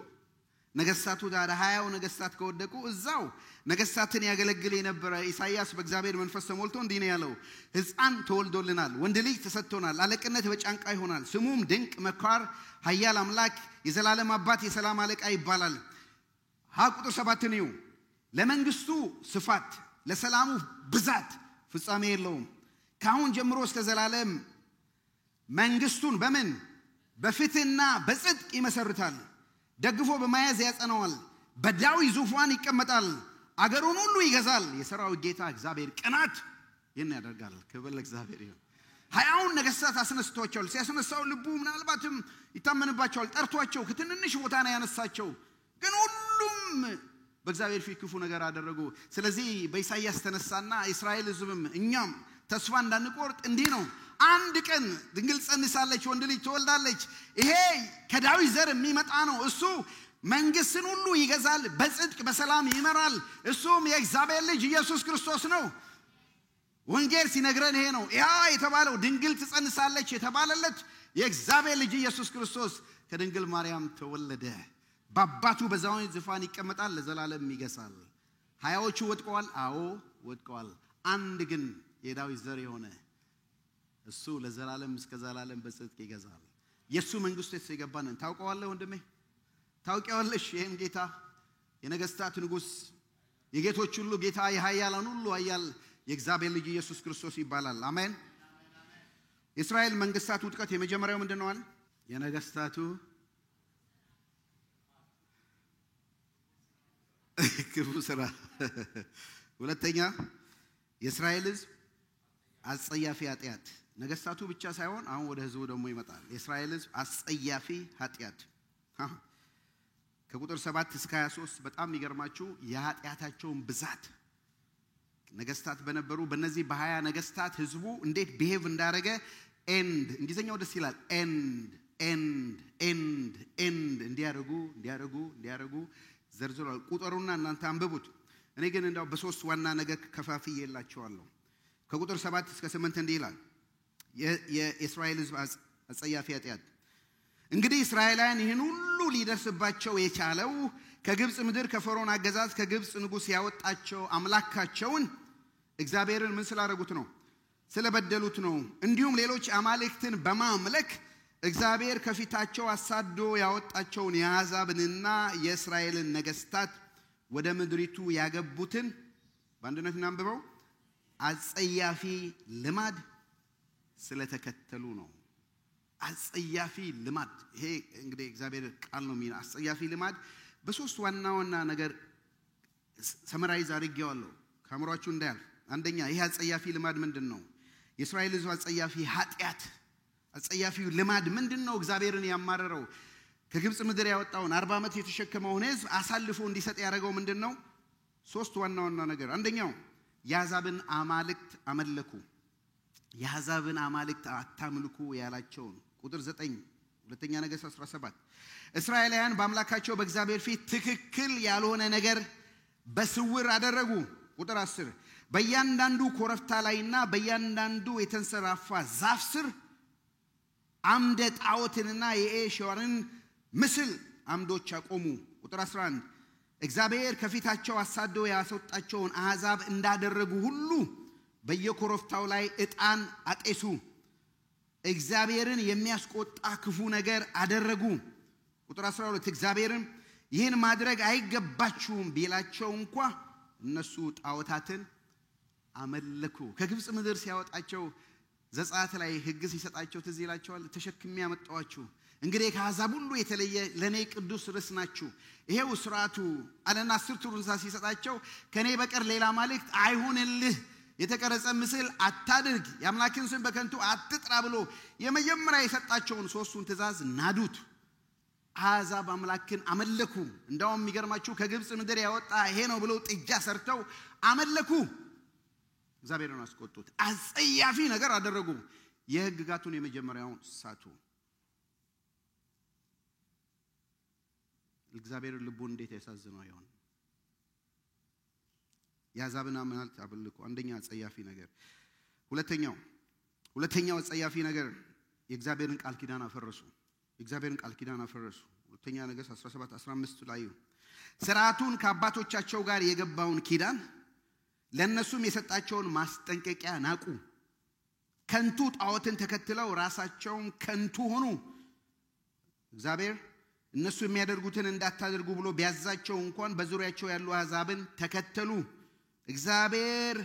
A: ነገስታቱ ዳር 20 ነገስታት ከወደቁ እዛው ነገስታትን ያገለግል የነበረ ኢሳይያስ በእግዚአብሔር መንፈስ ተሞልቶ እንዲህ ነው ያለው ሕፃን ተወልዶልናል ወንድ ልጅ ተሰጥቶናል አለቅነት በጫንቃ ይሆናል ስሙም ድንቅ መካር ኃያል አምላክ የዘላለም አባት የሰላም አለቃ ይባላል ቁጥር 7 ነው ለመንግስቱ ስፋት ለሰላሙ ብዛት ፍጻሜ የለውም ካሁን ጀምሮ እስከ ዘላለም መንግስቱን በምን በፍትህና በጽድቅ ይመሰርታል ደግፎ በመያዝ ያጸናዋል በዳዊት ዙፋን ይቀመጣል አገሩን ሁሉ ይገዛል የሰራዊት ጌታ እግዚአብሔር ቅናት ይህን ያደርጋል ክብር ለእግዚአብሔር ይሁን 20 ነገስታት አስነስቷቸዋል ሲያስነሳው ልቡ ምናልባትም ይታመንባቸዋል ጠርቷቸው ከትንንሽ ቦታ ነው ያነሳቸው ግን ሁሉም በእግዚአብሔር ፊት ክፉ ነገር አደረጉ ስለዚህ በኢሳይያስ ተነሳና እስራኤል ህዝብም እኛም ተስፋ እንዳንቆርጥ እንዲህ ነው አንድ ቀን ድንግል ጸንሳለች ወንድ ልጅ ትወልዳለች ይሄ ከዳዊት ዘር የሚመጣ ነው እሱ መንግስትን ሁሉ ይገዛል በጽድቅ በሰላም ይመራል እሱም የእግዚአብሔር ልጅ ኢየሱስ ክርስቶስ ነው ወንጌል ሲነግረን ይሄ ነው ያ የተባለው ድንግል ትጸንሳለች የተባለለት የእግዚአብሔር ልጅ ኢየሱስ ክርስቶስ ከድንግል ማርያም ተወለደ በአባቱ በዛውን ዙፋን ይቀመጣል ለዘላለም ይገዛል 20ዎቹ ወድቀዋል አዎ ወድቀዋል አንድ ግን የዳዊት ዘር የሆነ እሱ ለዘላለም እስከ ዘላለም በጽድቅ ይገዛል የሱ መንግስት የተገባነን ታውቀዋለህ ወንድሜ ታውቂዋለሽ ይሄን ጌታ የነገስታት ንጉስ የጌቶች ሁሉ ጌታ የኃያላን ሁሉ ኃያል የእግዚአብሔር ልጅ ኢየሱስ ክርስቶስ ይባላል። አሜን። የእስራኤል መንግስታት ውጥቀት የመጀመሪያው ምንድነው አለ? የነገስታቱ ክፉ ስራ። ሁለተኛ የእስራኤል ሕዝብ አጸያፊ ኃጢአት። ነገስታቱ ብቻ ሳይሆን አሁን ወደ ህዝቡ ደግሞ ይመጣል። የእስራኤል ሕዝብ አጸያፊ ኃጢአት ከቁጥር 7 እስከ 23 በጣም የሚገርማችሁ የኃጢአታቸውን ብዛት ነገስታት በነበሩ በእነዚህ በ20 ነገስታት ህዝቡ እንዴት ቢሄቭ እንዳደረገ ኤንድ እንግሊዘኛው ደስ ይላል። ኤንድ እንዲያደርጉ ዘርዝሯል። ቁጥሩና እናንተ አንብቡት። እኔ ግን እንደው በሶስት ዋና ነገር ከፋፍዬላችኋለሁ። ከቁጥር 7 እስከ 8 እንዲህ ይላል የእስራኤል ሕዝብ አጸያፊ ኃጢአት። እንግዲህ እስራኤላውያን ይህን ሁሉ ሊደርስባቸው የቻለው ከግብጽ ምድር ከፈርዖን አገዛዝ ከግብጽ ንጉሥ ያወጣቸው አምላካቸውን እግዚአብሔርን ምን ስላደረጉት ነው? ስለበደሉት ነው። እንዲሁም ሌሎች አማልክትን በማምለክ እግዚአብሔር ከፊታቸው አሳዶ ያወጣቸውን የአሕዛብንና የእስራኤልን ነገስታት ወደ ምድሪቱ ያገቡትን በአንድነት እናንብበው አጸያፊ ልማድ ስለተከተሉ ነው። አጸያፊ ልማድ። ይሄ እንግዲህ እግዚአብሔር ቃል ነው የሚለው አጸያፊ ልማድ በሶስት ዋና ዋና ነገር ሰመራይዝ አድርጌዋለሁ ካምሯችሁ እንዳያልፍ። አንደኛ ይሄ አጸያፊ ልማድ ምንድነው? የእስራኤል ሕዝብ አጸያፊ ኃጢአት አጸያፊው ልማድ ምንድነው? እግዚአብሔርን ያማረረው ከግብጽ ምድር ያወጣውን 40 ዓመት የተሸከመውን ሕዝብ አሳልፎ እንዲሰጥ ያደረገው ምንድነው? ሶስት ዋና ዋና ነገር። አንደኛው የአሕዛብን አማልክት አመለኩ። የአሕዛብን አማልክት አታምልኩ ያላቸውን ቁጥር 9 ሁለተኛ ነገሥት 17 እስራኤላውያን በአምላካቸው በእግዚአብሔር ፊት ትክክል ያልሆነ ነገር በስውር አደረጉ። ቁጥር 10 በእያንዳንዱ ኮረብታ ላይና በእያንዳንዱ የተንሰራፋ ዛፍ ስር አምደ ጣዖትንና የኤሾርን ምስል አምዶች አቆሙ። ቁጥር 11 እግዚአብሔር ከፊታቸው አሳዶ ያስወጣቸውን አሕዛብ እንዳደረጉ ሁሉ በየኮረብታው ላይ ዕጣን አጤሱ። እግዚአብሔርን የሚያስቆጣ ክፉ ነገር አደረጉ። ቁጥር 12 እግዚአብሔርን ይህን ማድረግ አይገባችሁም ቢላቸው እንኳ እነሱ ጣዖታትን አመለኩ። ከግብጽ ምድር ሲያወጣቸው ዘጸአት ላይ ሕግ ሲሰጣቸው ትዝ ይላቸዋል። ተሸክሜ ያመጣኋችሁ እንግዲህ ከአሕዛብ ሁሉ የተለየ ለኔ ቅዱስ ርስ ናችሁ። ይሄው ሥርዓቱ አለና 10 ትእዛዛት ሲሰጣቸው ከኔ በቀር ሌላ አማልክት አይሁንልህ፣ የተቀረጸ ምስል አታድርግ፣ የአምላክን ስም በከንቱ አትጥራ ብሎ የመጀመሪያ የሰጣቸውን ሶስቱን ትእዛዝ ናዱት። አሕዛብ አምላክን አመለኩ። እንዳውም የሚገርማችሁ ከግብጽ ምድር ያወጣ ይሄ ነው ብለው ጥጃ ሰርተው አመለኩ። እግዚአብሔርን አስቆጡት። አጸያፊ ነገር አደረጉ። የሕግጋቱን የመጀመሪያውን ሳቱ። እግዚአብሔር ልቡን እንዴት ያሳዝነው ይሆን? የአሕዛብን አማልክት አመለኩ። አንደኛ አጸያፊ ነገር። ሁለተኛው አጸያፊ ነገር የእግዚአብሔርን ቃል ኪዳን አፈረሱ። የእግዚአብሔርን ቃል ኪዳን አፈረሱ። ሁለተኛ ነገሥት 17:15 ላይ ሥርዓቱን ከአባቶቻቸው ጋር የገባውን ኪዳን ለነሱም የሰጣቸውን ማስጠንቀቂያ ናቁ። ከንቱ ጣዖትን ተከትለው ራሳቸውን ከንቱ ሆኑ። እግዚአብሔር እነሱ የሚያደርጉትን እንዳታደርጉ ብሎ ቢያዛቸው እንኳን በዙሪያቸው ያሉ አሕዛብን ተከተሉ። እግዚአብሔር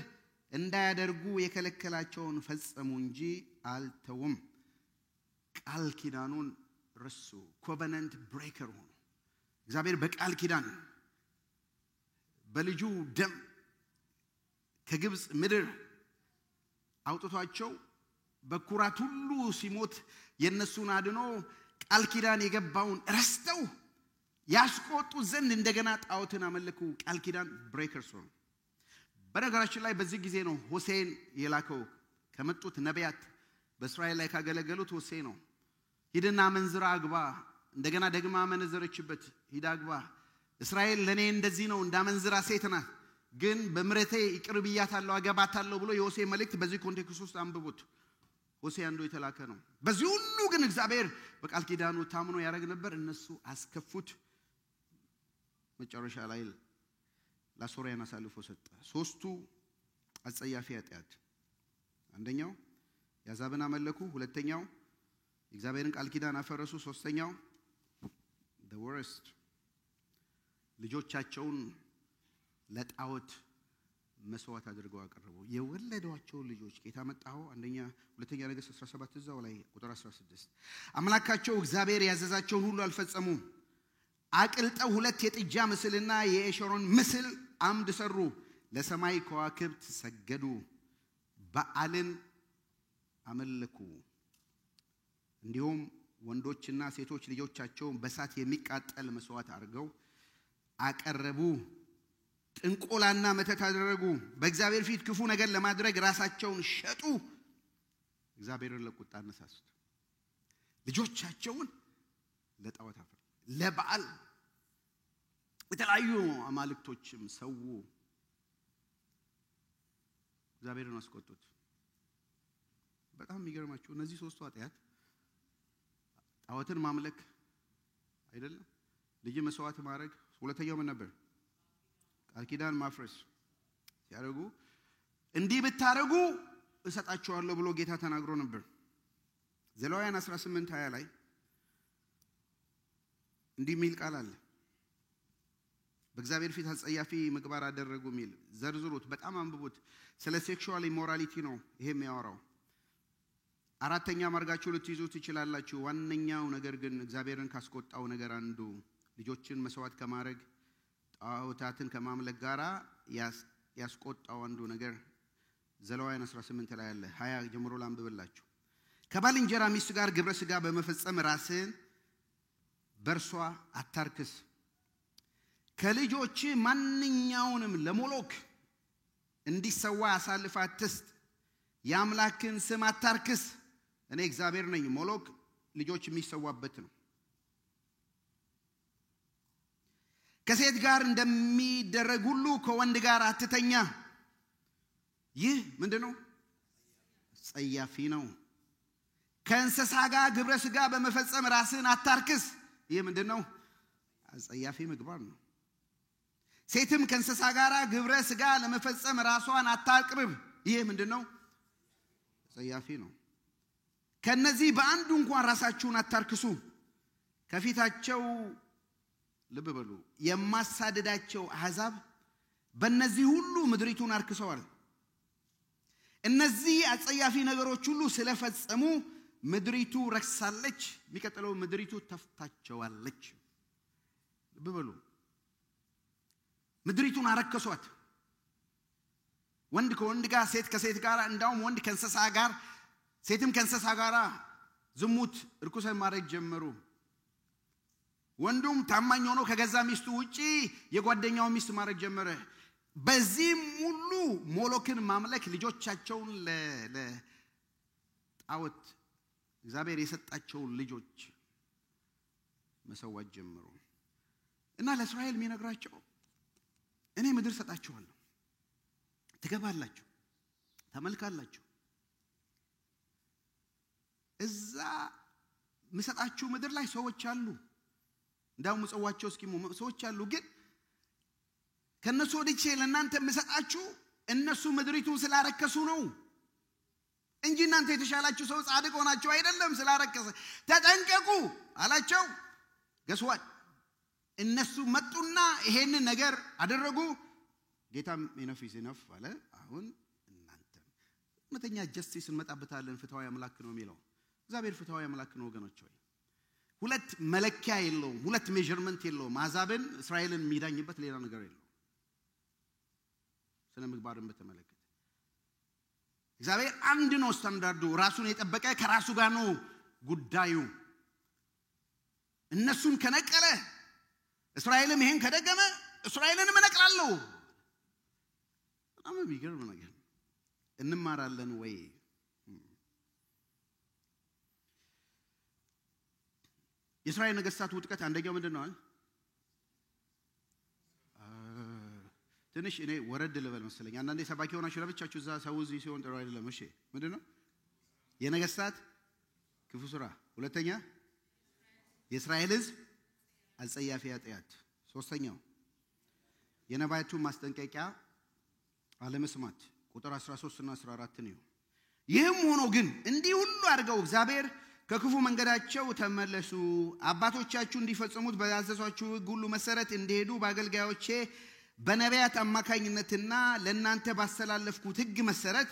A: እንዳያደርጉ የከለከላቸውን ፈጸሙ እንጂ አልተውም። ቃል ኪዳኑን ረሱ። ኮቨነንት ብሬከር ሆኑ። እግዚአብሔር በቃል ኪዳን በልጁ ደም ከግብጽ ምድር አውጥቷቸው በኩራት ሁሉ ሲሞት የነሱን አድኖ ቃል ኪዳን የገባውን ረስተው ያስቆጡ ዘንድ እንደገና ጣዖትን አመለኩ። ቃል ኪዳን ብሬከርስ ሆኑ። በነገራችን ላይ በዚህ ጊዜ ነው ሆሴዕን የላከው። ከመጡት ነቢያት በእስራኤል ላይ ካገለገሉት ሆሴዕ ነው። ሂድና መንዝራ አግባ፣ እንደገና ደግማ አመነዘረችበት፣ ሂድ አግባ። እስራኤል ለኔ እንደዚህ ነው እንዳመንዝራ ሴት ናት፣ ግን በምሕረቴ ይቅር ብያታለሁ አገባታለሁ ብሎ የሆሴዕ መልእክት በዚህ ኮንቴክስት ውስጥ አንብቡት። ሆሴዕ አንዱ የተላከ ነው። በዚህ ሁሉ ግን እግዚአብሔር በቃል ኪዳኑ ታምኖ ያደርግ ነበር። እነሱ አስከፉት። መጨረሻ ላይ ለሶርያን አሳልፎ ሰጠ። ሶስቱ አጸያፊ ኃጢአት። አንደኛው የአሕዛብን አመለኩ። ሁለተኛው የእግዚአብሔርን ቃል ኪዳን አፈረሱ። ሶስተኛው the worst ልጆቻቸውን ለጣዖት መስዋዕት አድርገው አቀረቡ። የወለዷቸው ልጆች ጌታ መጣው ሁለተኛ ነገሥት 17 እዛው ላይ ቁጥር 16 አምላካቸው እግዚአብሔር ያዘዛቸውን ሁሉ አልፈጸሙም። አቅልጠው 2 የጥጃ ምስልና የኤሸሮን ምስል አምድ ሰሩ፣ ለሰማይ ከዋክብት ሰገዱ፣ በዓልን አመለኩ። እንዲሁም ወንዶችና ሴቶች ልጆቻቸውን በእሳት የሚቃጠል መስዋዕት አድርገው አቀረቡ። ጥንቆላና መተት አደረጉ። በእግዚአብሔር ፊት ክፉ ነገር ለማድረግ ራሳቸውን ሸጡ። እግዚአብሔርን ለቁጣ አነሳሱት። ልጆቻቸውን ለጣዖት አፈር ለበዓል የተለያዩ አማልክቶችም ሰው እግዚአብሔርን አስቆጡት። በጣም የሚገርማችሁ እነዚህ ሶስቱ ኃጢአት ጣዖትን ማምለክ አይደለም፣ ልጅ መስዋዕት ማድረግ፣ ሁለተኛው ምን ነበር? ቃል ኪዳን ማፍረስ ሲያደርጉ እንዲህ ብታረጉ እሰጣቸዋለሁ ብሎ ጌታ ተናግሮ ነበር። ዘሌዋውያን 18:20 ላይ እንዲህ የሚል ቃል አለ። በእግዚአብሔር ፊት አጸያፊ ምግባር አደረጉ የሚል ዘርዝሩት፣ በጣም አንብቡት። ስለ ሴክሹዋል ኢሞራሊቲ ነው ይሄ የሚያወራው። አራተኛ ማርጋችሁ ልትይዙ ትችላላችሁ። ዋነኛው ነገር ግን እግዚአብሔርን ካስቆጣው ነገር አንዱ ልጆችን መስዋዕት ከማድረግ ጣዖታትን ከማምለክ ጋራ ያስቆጣው አንዱ ነገር ዘሌዋውያን 18 ላይ አለ። 20 ጀምሮ ላንብብላችሁ። ከባልንጀራ ሚስት ጋር ግብረ ሥጋ በመፈጸም ራስን በርሷ አታርክስ። ከልጆች ማንኛውንም ለሞሎክ እንዲሰዋ አሳልፈህ አትስጥ። የአምላክን ስም አታርክስ። እኔ እግዚአብሔር ነኝ። ሞሎክ ልጆች የሚሰዋበት ነው። ከሴት ጋር እንደሚደረግ ሁሉ ከወንድ ጋር አትተኛ። ይህ ምንድነው? ጸያፊ ነው። ከእንስሳ ጋር ግብረ ሥጋ በመፈጸም ራስን አታርክስ። ይህ ምንድነው? ጸያፊ ምግባር ነው። ሴትም ከእንስሳ ጋር ግብረ ሥጋ ለመፈጸም ራሷን አታቅርብ። ይህ ምንድነው? ጸያፊ ነው። ከነዚህ በአንዱ እንኳን ራሳችሁን አታርክሱ። ከፊታቸው ልብ በሉ የማሳደዳቸው አሕዛብ በእነዚህ ሁሉ ምድሪቱን አርክሰዋል። እነዚህ አጸያፊ ነገሮች ሁሉ ስለፈጸሙ ምድሪቱ ረክሳለች። የሚቀጥለው ምድሪቱ ተፍታቸዋለች። ልብ በሉ ምድሪቱን አረከሷት። ወንድ ከወንድ ጋር፣ ሴት ከሴት ጋር፣ እንዳውም ወንድ ከእንስሳ ጋር፣ ሴትም ከእንስሳ ጋር ዝሙት ርኩሰት ማድረግ ጀመሩ። ወንዱም ታማኝ ሆኖ ከገዛ ሚስቱ ውጪ የጓደኛው ሚስት ማድረግ ጀመረ። በዚህም ሁሉ ሞሎክን ማምለክ ልጆቻቸውን ለጣዖት እግዚአብሔር የሰጣቸውን ልጆች መሰዋት ጀመሩ። እና ለእስራኤል የሚነግራቸው እኔ ምድር ሰጣችኋለሁ፣ ትገባላችሁ፣ ተመልካላችሁ። እዛ ምሰጣችሁ ምድር ላይ ሰዎች አሉ፣ እንዳው ምጽዋቸው እስኪሙ ሰዎች አሉ። ግን ከነሱ ወዲቼ ለእናንተ ምሰጣችሁ እነሱ ምድሪቱን ስላረከሱ ነው እንጂ እናንተ የተሻላችሁ ሰው ጻድቅ ሆናችሁ አይደለም። ስላረከሰ ተጠንቀቁ አላቸው። ገስዋት እነሱ መጡና ይሄንን ነገር አደረጉ። ጌታም ኢነፍ ኢዝ ኢነፍ አለ። አሁን እናንተ መተኛ ጀስቲስ እንመጣበታለን። ፍትሃዊ አምላክ ነው የሚለው እግዚአብሔር ፍትሃዊ አምላክ ነው ወገኖች ሆይ። ሁለት መለኪያ የለውም፣ ሁለት ሜዠርመንት የለውም። አሕዛብን እስራኤልን የሚዳኝበት ሌላ ነገር የለውም። ስነ ምግባርን በተመለከተ እግዚአብሔር አንድ ነው ስታንዳርዱ። ራሱን የጠበቀ ከራሱ ጋር ነው ጉዳዩ። እነሱን ከነቀለ እስራኤልም ይሄን ከደገመ እስራኤልንም እነቅላለሁ። በጣም የሚገርም ነገር። እንማራለን ወይ? የእስራኤል ነገስታት ውጥቀት አንደኛው ምንድነው? ትንሽ እኔ ወረድ ልበል መሰለኝ። አንዳንዴ ሰባኪ ሆናችሁ ለብቻችሁ እዛ ሰው እዚህ ሲሆን ጥሩ አይደለም። እሺ ምንድነው? የነገስታት ክፉ ስራ። ሁለተኛ የእስራኤል ሕዝብ አጸያፊ ኃጢአት። ሶስተኛው የነቢያቱ ማስጠንቀቂያ አለመስማት። ቁጥር 13 እና 14 ነው። ይህም ሆኖ ግን እንዲህ ሁሉ አድርገው እግዚአብሔር ከክፉ መንገዳቸው ተመለሱ፣ አባቶቻችሁ እንዲፈጽሙት በያዘዟችሁ ሕግ ሁሉ መሰረት እንዲሄዱ በአገልጋዮቼ በነቢያት አማካኝነትና ለእናንተ ባስተላለፍኩት ሕግ መሰረት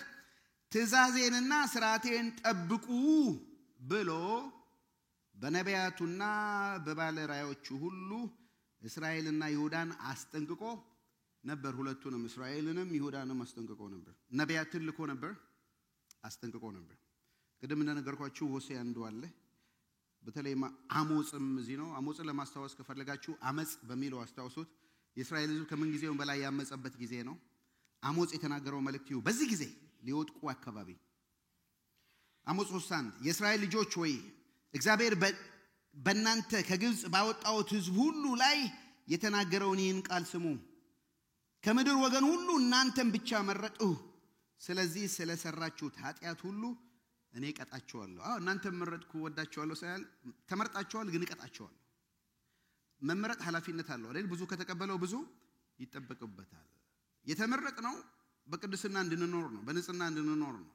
A: ትእዛዜንና ሥርዓቴን ጠብቁ ብሎ በነቢያቱና በባለ ራእዮቹ ሁሉ እስራኤልና ይሁዳን አስጠንቅቆ ነበር። ሁለቱንም እስራኤልንም ይሁዳንም አስጠንቅቆ ነበር። ነቢያትን ልኮ ነበር፣ አስጠንቅቆ ነበር። ቅድም እንደነገርኳችሁ ሆሴዕ አንዱ አለ። በተለይ አሞጽም እዚህ ነው። አሞጽን ለማስታወስ ከፈለጋችሁ አመጽ በሚለው አስታውሱት። የእስራኤል ሕዝብ ከምን ጊዜው በላይ ያመጸበት ጊዜ ነው። አሞጽ የተናገረው መልእክት ይሁ በዚህ ጊዜ ሊወድቁ አካባቢ አሞጽ 3:1 የእስራኤል ልጆች ሆይ እግዚአብሔር በእናንተ ከግብጽ ባወጣሁት ሕዝብ ሁሉ ላይ የተናገረውን ይህን ቃል ስሙ። ከምድር ወገን ሁሉ እናንተን ብቻ መረጥሁ። ስለዚህ ስለሰራችሁት ኃጢአት ሁሉ እኔ እቀጣችኋለሁ። እናንተን መረጥኩ ወዳችኋለሁ ሳይል ተመርጣችኋል፣ ግን እቀጣችኋለሁ። መመረጥ ኃላፊነት አለው አይደል? ብዙ ከተቀበለው ብዙ ይጠበቅበታል። የተመረጥነው በቅድስና እንድንኖር ነው፣ በንጽህና እንድንኖር ነው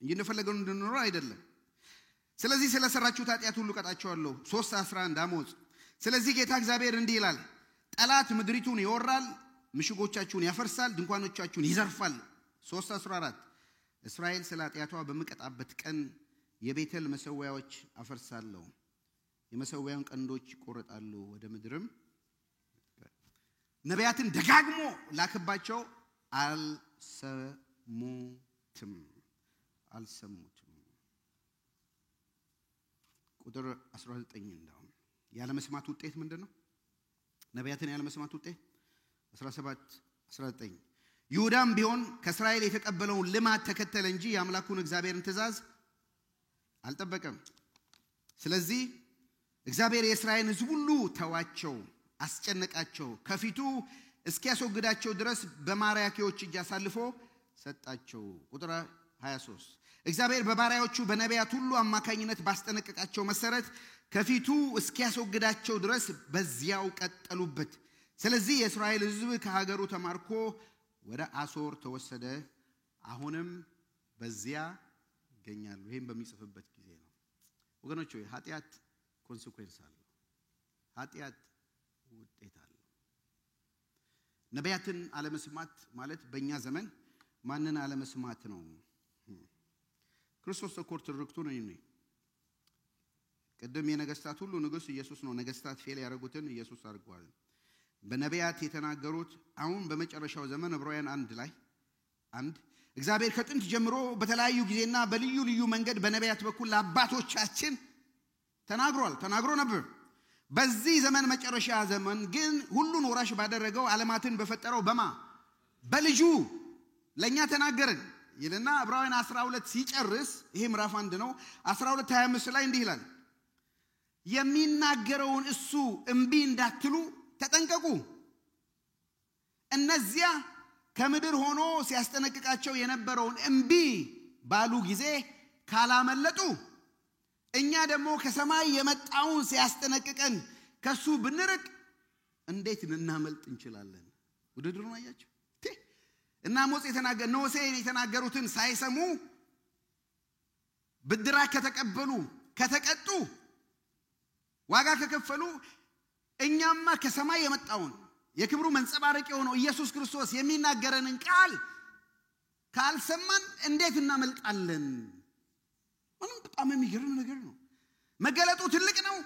A: እንጂ እንደፈለገው እንድንኖር አይደለም። ስለዚህ ስለሰራችሁት ኃጢአት ሁሉ እቀጣችኋለሁ። 3:11 አሞጽ ስለዚህ ጌታ እግዚአብሔር እንዲህ ይላል፣ ጠላት ምድሪቱን ይወራል፣ ምሽጎቻችሁን ያፈርሳል፣ ድንኳኖቻችሁን ይዘርፋል። 3:14 እስራኤል ስለ ኃጢአቷ በምቀጣበት ቀን የቤቴል መሠዊያዎች አፈርሳለሁ፣ የመሠዊያውን ቀንዶች ይቆረጣሉ፣ ወደ ምድርም ነቢያትን ደጋግሞ ላከባቸው፣ አልሰሙትም። ቁጥር 19 እንደውም ያለ መስማት ውጤት ምንድነው? ነቢያትን ያለ መስማት ውጤት 17:19 ይሁዳም ቢሆን ከእስራኤል የተቀበለውን ልማድ ተከተለ እንጂ የአምላኩን እግዚአብሔርን ትእዛዝ አልጠበቀም። ስለዚህ እግዚአብሔር የእስራኤልን ሕዝብ ሁሉ ተዋቸው፣ አስጨነቃቸው፣ ከፊቱ እስኪያስወግዳቸው ድረስ በማራኪዎች እጅ አሳልፎ ሰጣቸው። ቁጥር 23 እግዚአብሔር በባሪያዎቹ በነቢያት ሁሉ አማካኝነት ባስጠነቀቃቸው መሰረት ከፊቱ እስኪያስወግዳቸው ድረስ በዚያው ቀጠሉበት። ስለዚህ የእስራኤል ሕዝብ ከሀገሩ ተማርኮ ወደ አሶር ተወሰደ። አሁንም በዚያ ይገኛሉ። ይሄን በሚጽፍበት ጊዜ ነው። ወገኖች ሆይ ኃጢአት ኮንሲኩዌንስ አለው። ኃጢአት ውጤት አለው። ነቢያትን አለመስማት ማለት በእኛ ዘመን ማንን አለመስማት ነው? ክርስቶስ ተኮር ትርክቱ ነው። ቅድም የነገስታት ሁሉ ንጉስ ኢየሱስ ነው። ነገስታት ፌል ያደረጉትን ኢየሱስ አድርጓል። በነቢያት የተናገሩት አሁን በመጨረሻው ዘመን ዕብራውያን 1 እግዚአብሔር ከጥንት ጀምሮ በተለያዩ ጊዜና በልዩ ልዩ መንገድ በነቢያት በኩል ለአባቶቻችን ተናግሮ ነበር። በዚህ ዘመን መጨረሻ ዘመን ግን ሁሉን ወራሽ ባደረገው ዓለማትን በፈጠረው በልጁ ለኛ ተናገረን ይልና ዕብራውያን 12 ሲጨርስ ይሄ ምዕራፍ 1 ነው። 12:25 ላይ እንዲህ ይላል፣ የሚናገረውን እሱ እምቢ እንዳትሉ ተጠንቀቁ። እነዚያ ከምድር ሆኖ ሲያስጠነቅቃቸው የነበረውን እምቢ ባሉ ጊዜ ካላመለጡ እኛ ደግሞ ከሰማይ የመጣውን ሲያስጠነቅቀን ከሱ ብንርቅ እንዴት ልናመልጥ እንችላለን? ውድድሩን አያችሁ? እና ሆሴዕ የተናገሩትን ሳይሰሙ ብድራት ከተቀበሉ ከተቀጡ ዋጋ ከከፈሉ እኛማ ከሰማይ የመጣውን የክብሩ መንጸባረቅ የሆነው ኢየሱስ ክርስቶስ የሚናገረንን ቃል ካልሰማን እንዴት እናመልጣለን? ምንም በጣም የሚገርም ነገር ነው። መገለጡ ትልቅ ነው፣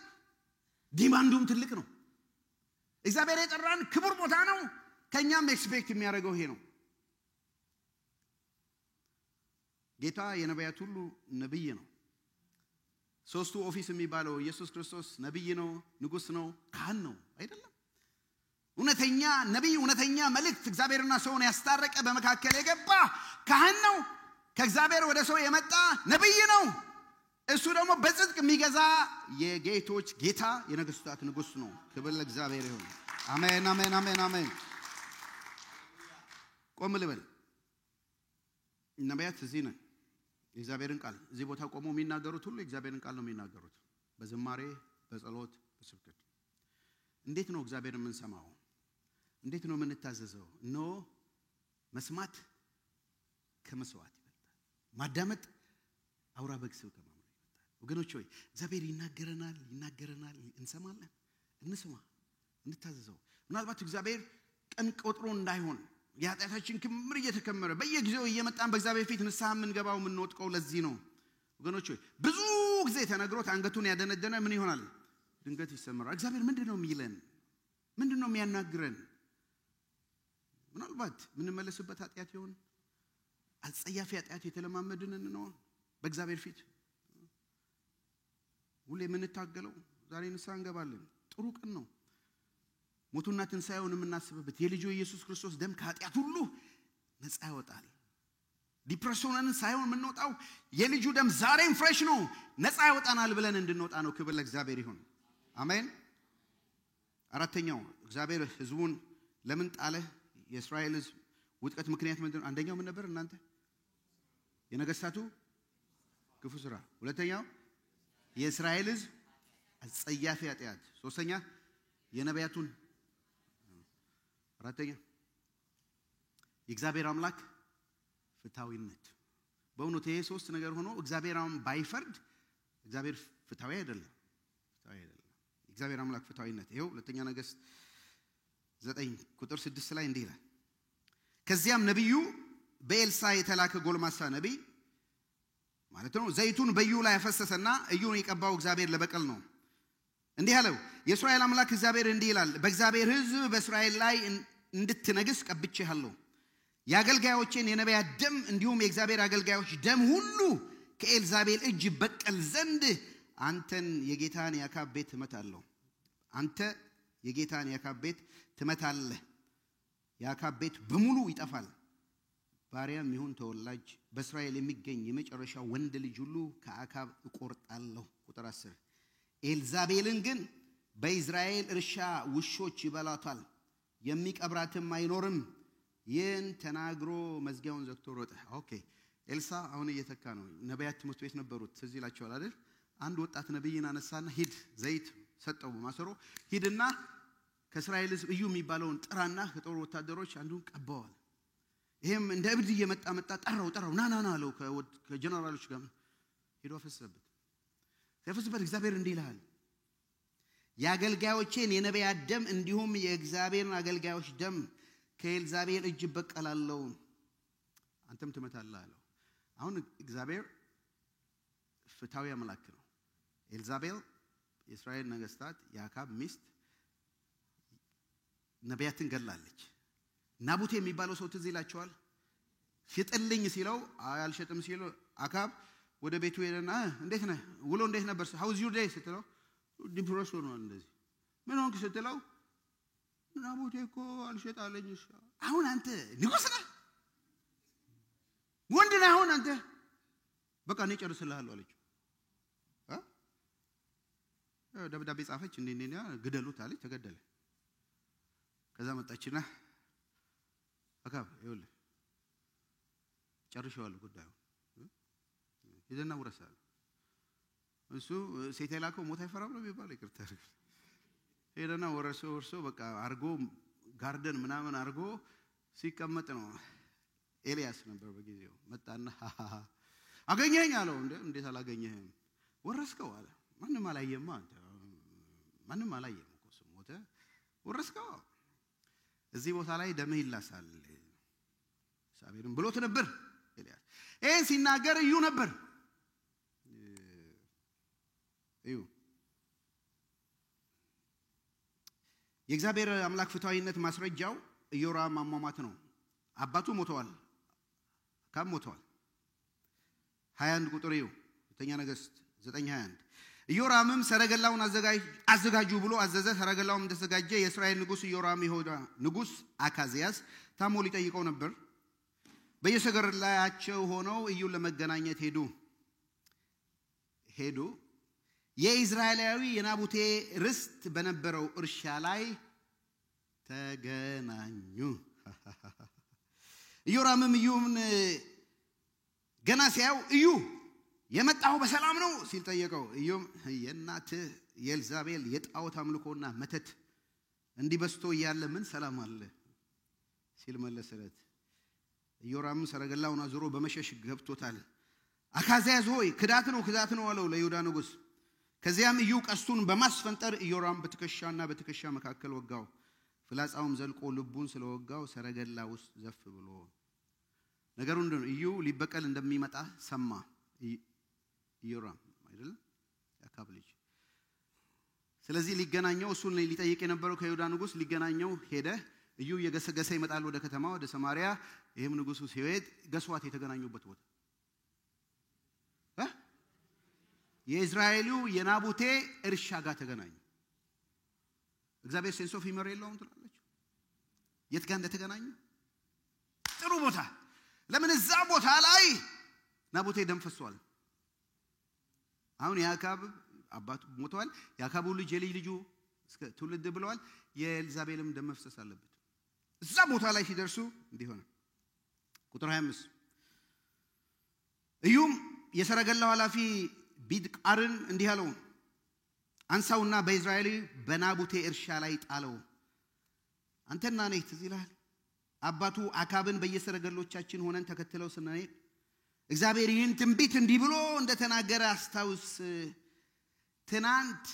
A: ዲማንዱም ትልቅ ነው። እግዚአብሔር የጠራን ክቡር ቦታ ነው። ከኛም ኤክስፔክት የሚያደርገው ይሄ ነው። ጌታ የነቢያት ሁሉ ነብይ ነው። ሶስቱ ኦፊስ የሚባለው ኢየሱስ ክርስቶስ ነብይ ነው፣ ንጉስ ነው፣ ካህን ነው አይደለም? እውነተኛ ነብይ፣ እውነተኛ መልእክት እግዚአብሔርና ሰውን ያስታረቀ በመካከል የገባ ካህን ነው። ከእግዚአብሔር ወደ ሰው የመጣ ነብይ ነው። እሱ ደግሞ በጽድቅ የሚገዛ የጌቶች ጌታ የነገስታት ንጉስ ነው። ክብር ለእግዚአብሔር ይሁን። አሜን አሜን አሜን አሜን። ቆም ልበል። ነቢያት እዚህ ነን። የእግዚአብሔርን ቃል እዚህ ቦታ ቆመው የሚናገሩት ሁሉ የእግዚአብሔርን ቃል ነው የሚናገሩት፣ በዝማሬ በጸሎት በስብከት። እንዴት ነው እግዚአብሔርን የምንሰማው? እንዴት ነው የምንታዘዘው? መስማት ከመስዋዕት ይበልጣል። ማዳመጥ አውራ በግ ስብ ከማምለክ ይበልጣል። ወገኖች ሆይ እግዚአብሔር ይናገረናል፣ እንሰማለን። እንስማ፣ እንታዘዘው። ምናልባት እግዚአብሔር ቀን ቆጥሮ እንዳይሆን ያጣታችን ክምር እየተከመረ በየጊዜው እየመጣን በእግዚአብሔር ፊት ንስሐ የምንገባው የምንወጥቀው ለዚህ ነው ወገኖች ብዙ ጊዜ ተነግሮት አንገቱን ያደነደነ ምን ይሆናል ድንገት ይሰመራል እግዚአብሔር ምንድነው የሚለን ምንድነው የሚያናግረን ምናልባት ምን መለስበት ኃጢአት ይሆን አጸያፊ ኃጢአት የተለማመድን ነው በእግዚአብሔር ፊት ሁሌ ምን ታገለው ዛሬ ንስሐ እንገባለን ጥሩ ቀን ነው ሞቱና ትንሳኤውን የምናስብበት የልጁ ኢየሱስ ክርስቶስ ደም ከኃጢአት ሁሉ ነፃ ያወጣል ዲፕሬሽንን ሳይሆን የምንወጣው የልጁ ደም ዛሬም ፍሬሽ ነው ነፃ ያወጣናል ብለን እንድንወጣ ነው ክብር ለእግዚአብሔር ይሁን አሜን አራተኛው እግዚአብሔር ህዝቡን ለምን ጣለ የእስራኤል ህዝብ ውጥቀት ምክንያት ምንድነው አንደኛው ምን ነበር እናንተ የነገስታቱ ክፉ ስራ ሁለተኛው የእስራኤል ህዝብ አጸያፊ ኃጢአት ሶስተኛ የነቢያቱን አራተኛ የእግዚአብሔር አምላክ ፍትሃዊነት በእውነት ይሄ ሶስት ነገር ሆኖ እግዚአብሔርም ባይፈርድ እግዚአብሔር ፍትሃዊ አይደለም እግዚአብሔር አምላክ ፍትሃዊነት ይሄው ሁለተኛ ነገሥት 9 ቁጥር 6 ላይ እንዲህ ይላል ከዚያም ነብዩ በኤልሳ የተላከ ጎልማሳ ነብይ ማለት ነው ዘይቱን በዩ ላይ ያፈሰሰና እዩን የቀባው እግዚአብሔር ለበቀል ነው እንዲህ አለው የእስራኤል አምላክ እግዚአብሔር እንዲህ ይላል በእግዚአብሔር ህዝብ በእስራኤል ላይ እንድትነግስ ቀብቼሃለሁ ያገልጋዮችን የነቢያት ደም እንዲሁም የእግዚአብሔር አገልጋዮች ደም ሁሉ ከኤልዛቤል እጅ በቀል ዘንድ አንተን የጌታን ያካብ ቤት ትመታለህ አንተ የጌታን ያካብ ቤት ትመታለህ ያካብ ቤት በሙሉ ይጠፋል ባሪያም ይሁን ተወላጅ በእስራኤል የሚገኝ የመጨረሻው ወንድ ልጅ ሁሉ ከአካብ እቆርጣለሁ ቁጥር 10 ኤልዛቤልን ግን በእስራኤል እርሻ ውሾች ይበላታል የሚቀብራትም አይኖርም ይህን ተናግሮ መዝጊያውን ዘግቶ ሮጠ ኦኬ ኤልሳ አሁን እየተካ ነው ነቢያት ትምህርት ቤት ነበሩት ስለዚህ ይላቸዋል አይደል አንድ ወጣት ነብይን አነሳና ሂድ ዘይት ሰጠው በማሰሮ ሂድና ከእስራኤል ህዝብ እዩ የሚባለውን ጥራና ከጦር ወታደሮች አንዱን ቀባዋል ይሄም እንደ እብድ እየመጣ ጠራው ና አለው ከጀነራሎች ጋር ሄዶ አፈሰሰበት እግዚአብሔር እንዲህ ይላል ያገልጋዮችን የነቢያት ደም እንዲሁም የእግዚአብሔርን አገልጋዮች ደም ከኤልዛቤል እጅ በቀላለው አንተም ትመታለህ አለው አሁን እግዚአብሔር ፍትሃዊ አምላክ ነው ኤልዛቤል የእስራኤል ነገስታት ያካብ ሚስት ነቢያትን ገላለች ናቡቴ የሚባለው ሰው ትዝ ይላችኋል ሽጥልኝ ሲለው አልሸጥም ሲለው አካብ ወደ ቤቱ ሄደና እንዴት ነህ ውሎ እንዴት ነበር how is your day ስትለው ዲፕሬሽን ነው እንደዚህ ምን ሆንክ ስትለው ናቡቴ እኮ አልሸጣለኝ አሁን አንተ ንጉስ ነህ ወንድ ነህ አሁን አንተ በቃ እኔ ጨርስልሃለሁ አለችው ደብዳቤ ጻፈች እንዴ ግደሉት አለች ተገደለ ከዛ መጣችና አካብ ይኸውልህ ጨርሼዋለሁ ጉዳዩ ይዘና ወረሳል እሱ ሴት የላከው ሞት አይፈራም ነው የሚባለው ይቅርታ ሄደና ወርሶ በቃ አርጎ ጋርደን ምናምን አርጎ ሲቀመጥ ነው ኤልያስ ነበር በጊዜው መጣና አገኘኝ አለው እንዴት አላገኘህም ወረስከው አለ ማንንም አላየማ አንተ ማንንም አላየም እኮ እሱ ሞተ ወረስከው እዚህ ቦታ ላይ ደምህ ይላሳል እግዚአብሔርም ብሎት ነበር ኤልያስ ሲናገር እዩ ነበር እዩ የእግዚአብሔር አምላክ ፍትሃዊነት ማስረጃው ኢዮራም አሟሟት ነው አባቱ ሞተዋል አካብ ሞተዋል 21 ቁጥር እዩ ሁለተኛ ነገሥት 9:21 ኢዮራምም ሰረገላውን አዘጋጁ ብሎ አዘዘ ሰረገላውም ተዘጋጀ የእስራኤል ንጉስ ኢዮራም ይሁዳ ንጉስ አካዚያስ ታሞ ሊጠይቀው ነበር በየሰገርላያቸው ሆነው ኢዩን ለመገናኘት ሄዱ የእስራኤላዊ የናቡቴ ርስት በነበረው እርሻ ላይ ተገናኙ ኢዮራምም ኢዩን ገና ሲያው እዩ የመጣው በሰላም ነው ሲል ጠየቀው ኢዩም የናት የኤልዛቤል የጣዖት አምልኮና መተት እንዲበስቶ ያለ ምን ሰላም አለ ሲል መለሰለት ኢዮራም ሰረገላውን አዝሮ በመሸሽ ገብቶታል አካዚያስ ሆይ ክዳት ነው አለው ለይሁዳ ንጉስ ከዚያም እዩ ቀስቱን በማስፈንጠር ኢዮራም በትከሻና በትከሻ መካከል ወጋው ፍላጻውም ዘልቆ ልቡን ስለወጋው ሰረገላ ውስጥ ዘፍ ብሎ ነገሩ እንደሆነ እዩ ሊበቀል እንደሚመጣ ሰማ። ኢዮራም አይደል ያካብ ልጅ። ስለዚህ ሊገናኘው እሱን ሊጠይቅ የነበረው ከይሁዳ ንጉስ ሊገናኘው ሄደ። እዩ የገሰገሰ ይመጣል ወደ ከተማ ወደ ሰማሪያ። ይሄም ንጉሱ ሲሄድ ገስዋት የተገናኙበት ቦታ የእስራኤሉ የናቡቴ እርሻ ጋር ተገናኙ። እግዚአብሔር ሴንስ ኦፍ ሂመር የለውም ትላለች። የት ጋር እንደተገናኙ ጥሩ ቦታ። ለምን እዛ ቦታ ላይ ናቡቴ ደም ፈሷል። አሁን ያካብ አባቱ ሞተዋል። ያካቡ ልጅ የልጅ ልጁ እስከ ትውልድ ብለዋል። የኤልዛቤልም ደም መፍሰስ አለበት። እዛ ቦታ ላይ ሲደርሱ እንዲሆነ ቁጥር 25 እዩም የሰረገላው ኃላፊ ቢድቃርን እንዲህ አለው፣ አንሳውና በእስራኤል በናቡቴ እርሻ ላይ ጣለው። አንተና እኔ ትዝ ይልሃል አባቱ አካብን በየሰረገሎቻችን ሆነን ተከትለው ስንሄድ እግዚአብሔር ይህን ትንቢት እንዲህ ብሎ እንደተናገረ አስታውስ። ትናንት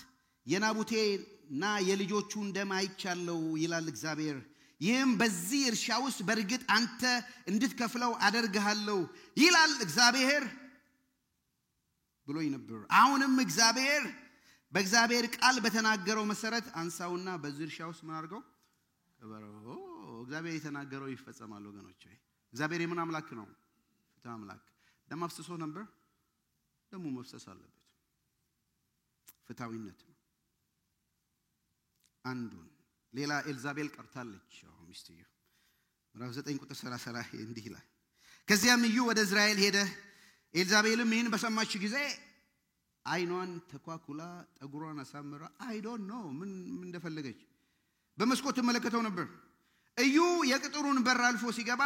A: የናቡቴና የልጆቹን ደም አይቻለው ይላል እግዚአብሔር። ይህም በዚህ እርሻ ውስጥ በርግጥ አንተ እንድትከፍለው አደርግሃለሁ ይላል እግዚአብሔር ብሎኝ ነበር። አሁንም እግዚአብሔር በእግዚአብሔር ቃል በተናገረው መሰረት አንሳውና በዚህ እርሻ ውስጥ ምን አድርገው ከበረው። እግዚአብሔር የተናገረው ይፈጸማል ወገኖች። እግዚአብሔር የምን አምላክ ነው? ፍትህ አምላክ። ደም አፍስሶ ነበር፣ ደሙ መፍሰስ አለበት። ፍትሃዊነት ነው አንዱን። ሌላ ኤልዛቤል ቀርታለች። አሁን ሚስትየው ምዕራፍ 9 ቁጥር 30 ላይ እንዲህ ይላል፣ ከዚያም እዩ ወደ እስራኤል ሄደ። ኤልዛቤልም ይህን በሰማች ጊዜ አይኗን ተኳኩላ ጠጉሯን አሳምራ አይ ዶንት ኖ ምን እንደፈለገች በመስኮት ተመለከተው ነበር። እዩ የቅጥሩን በር አልፎ ሲገባ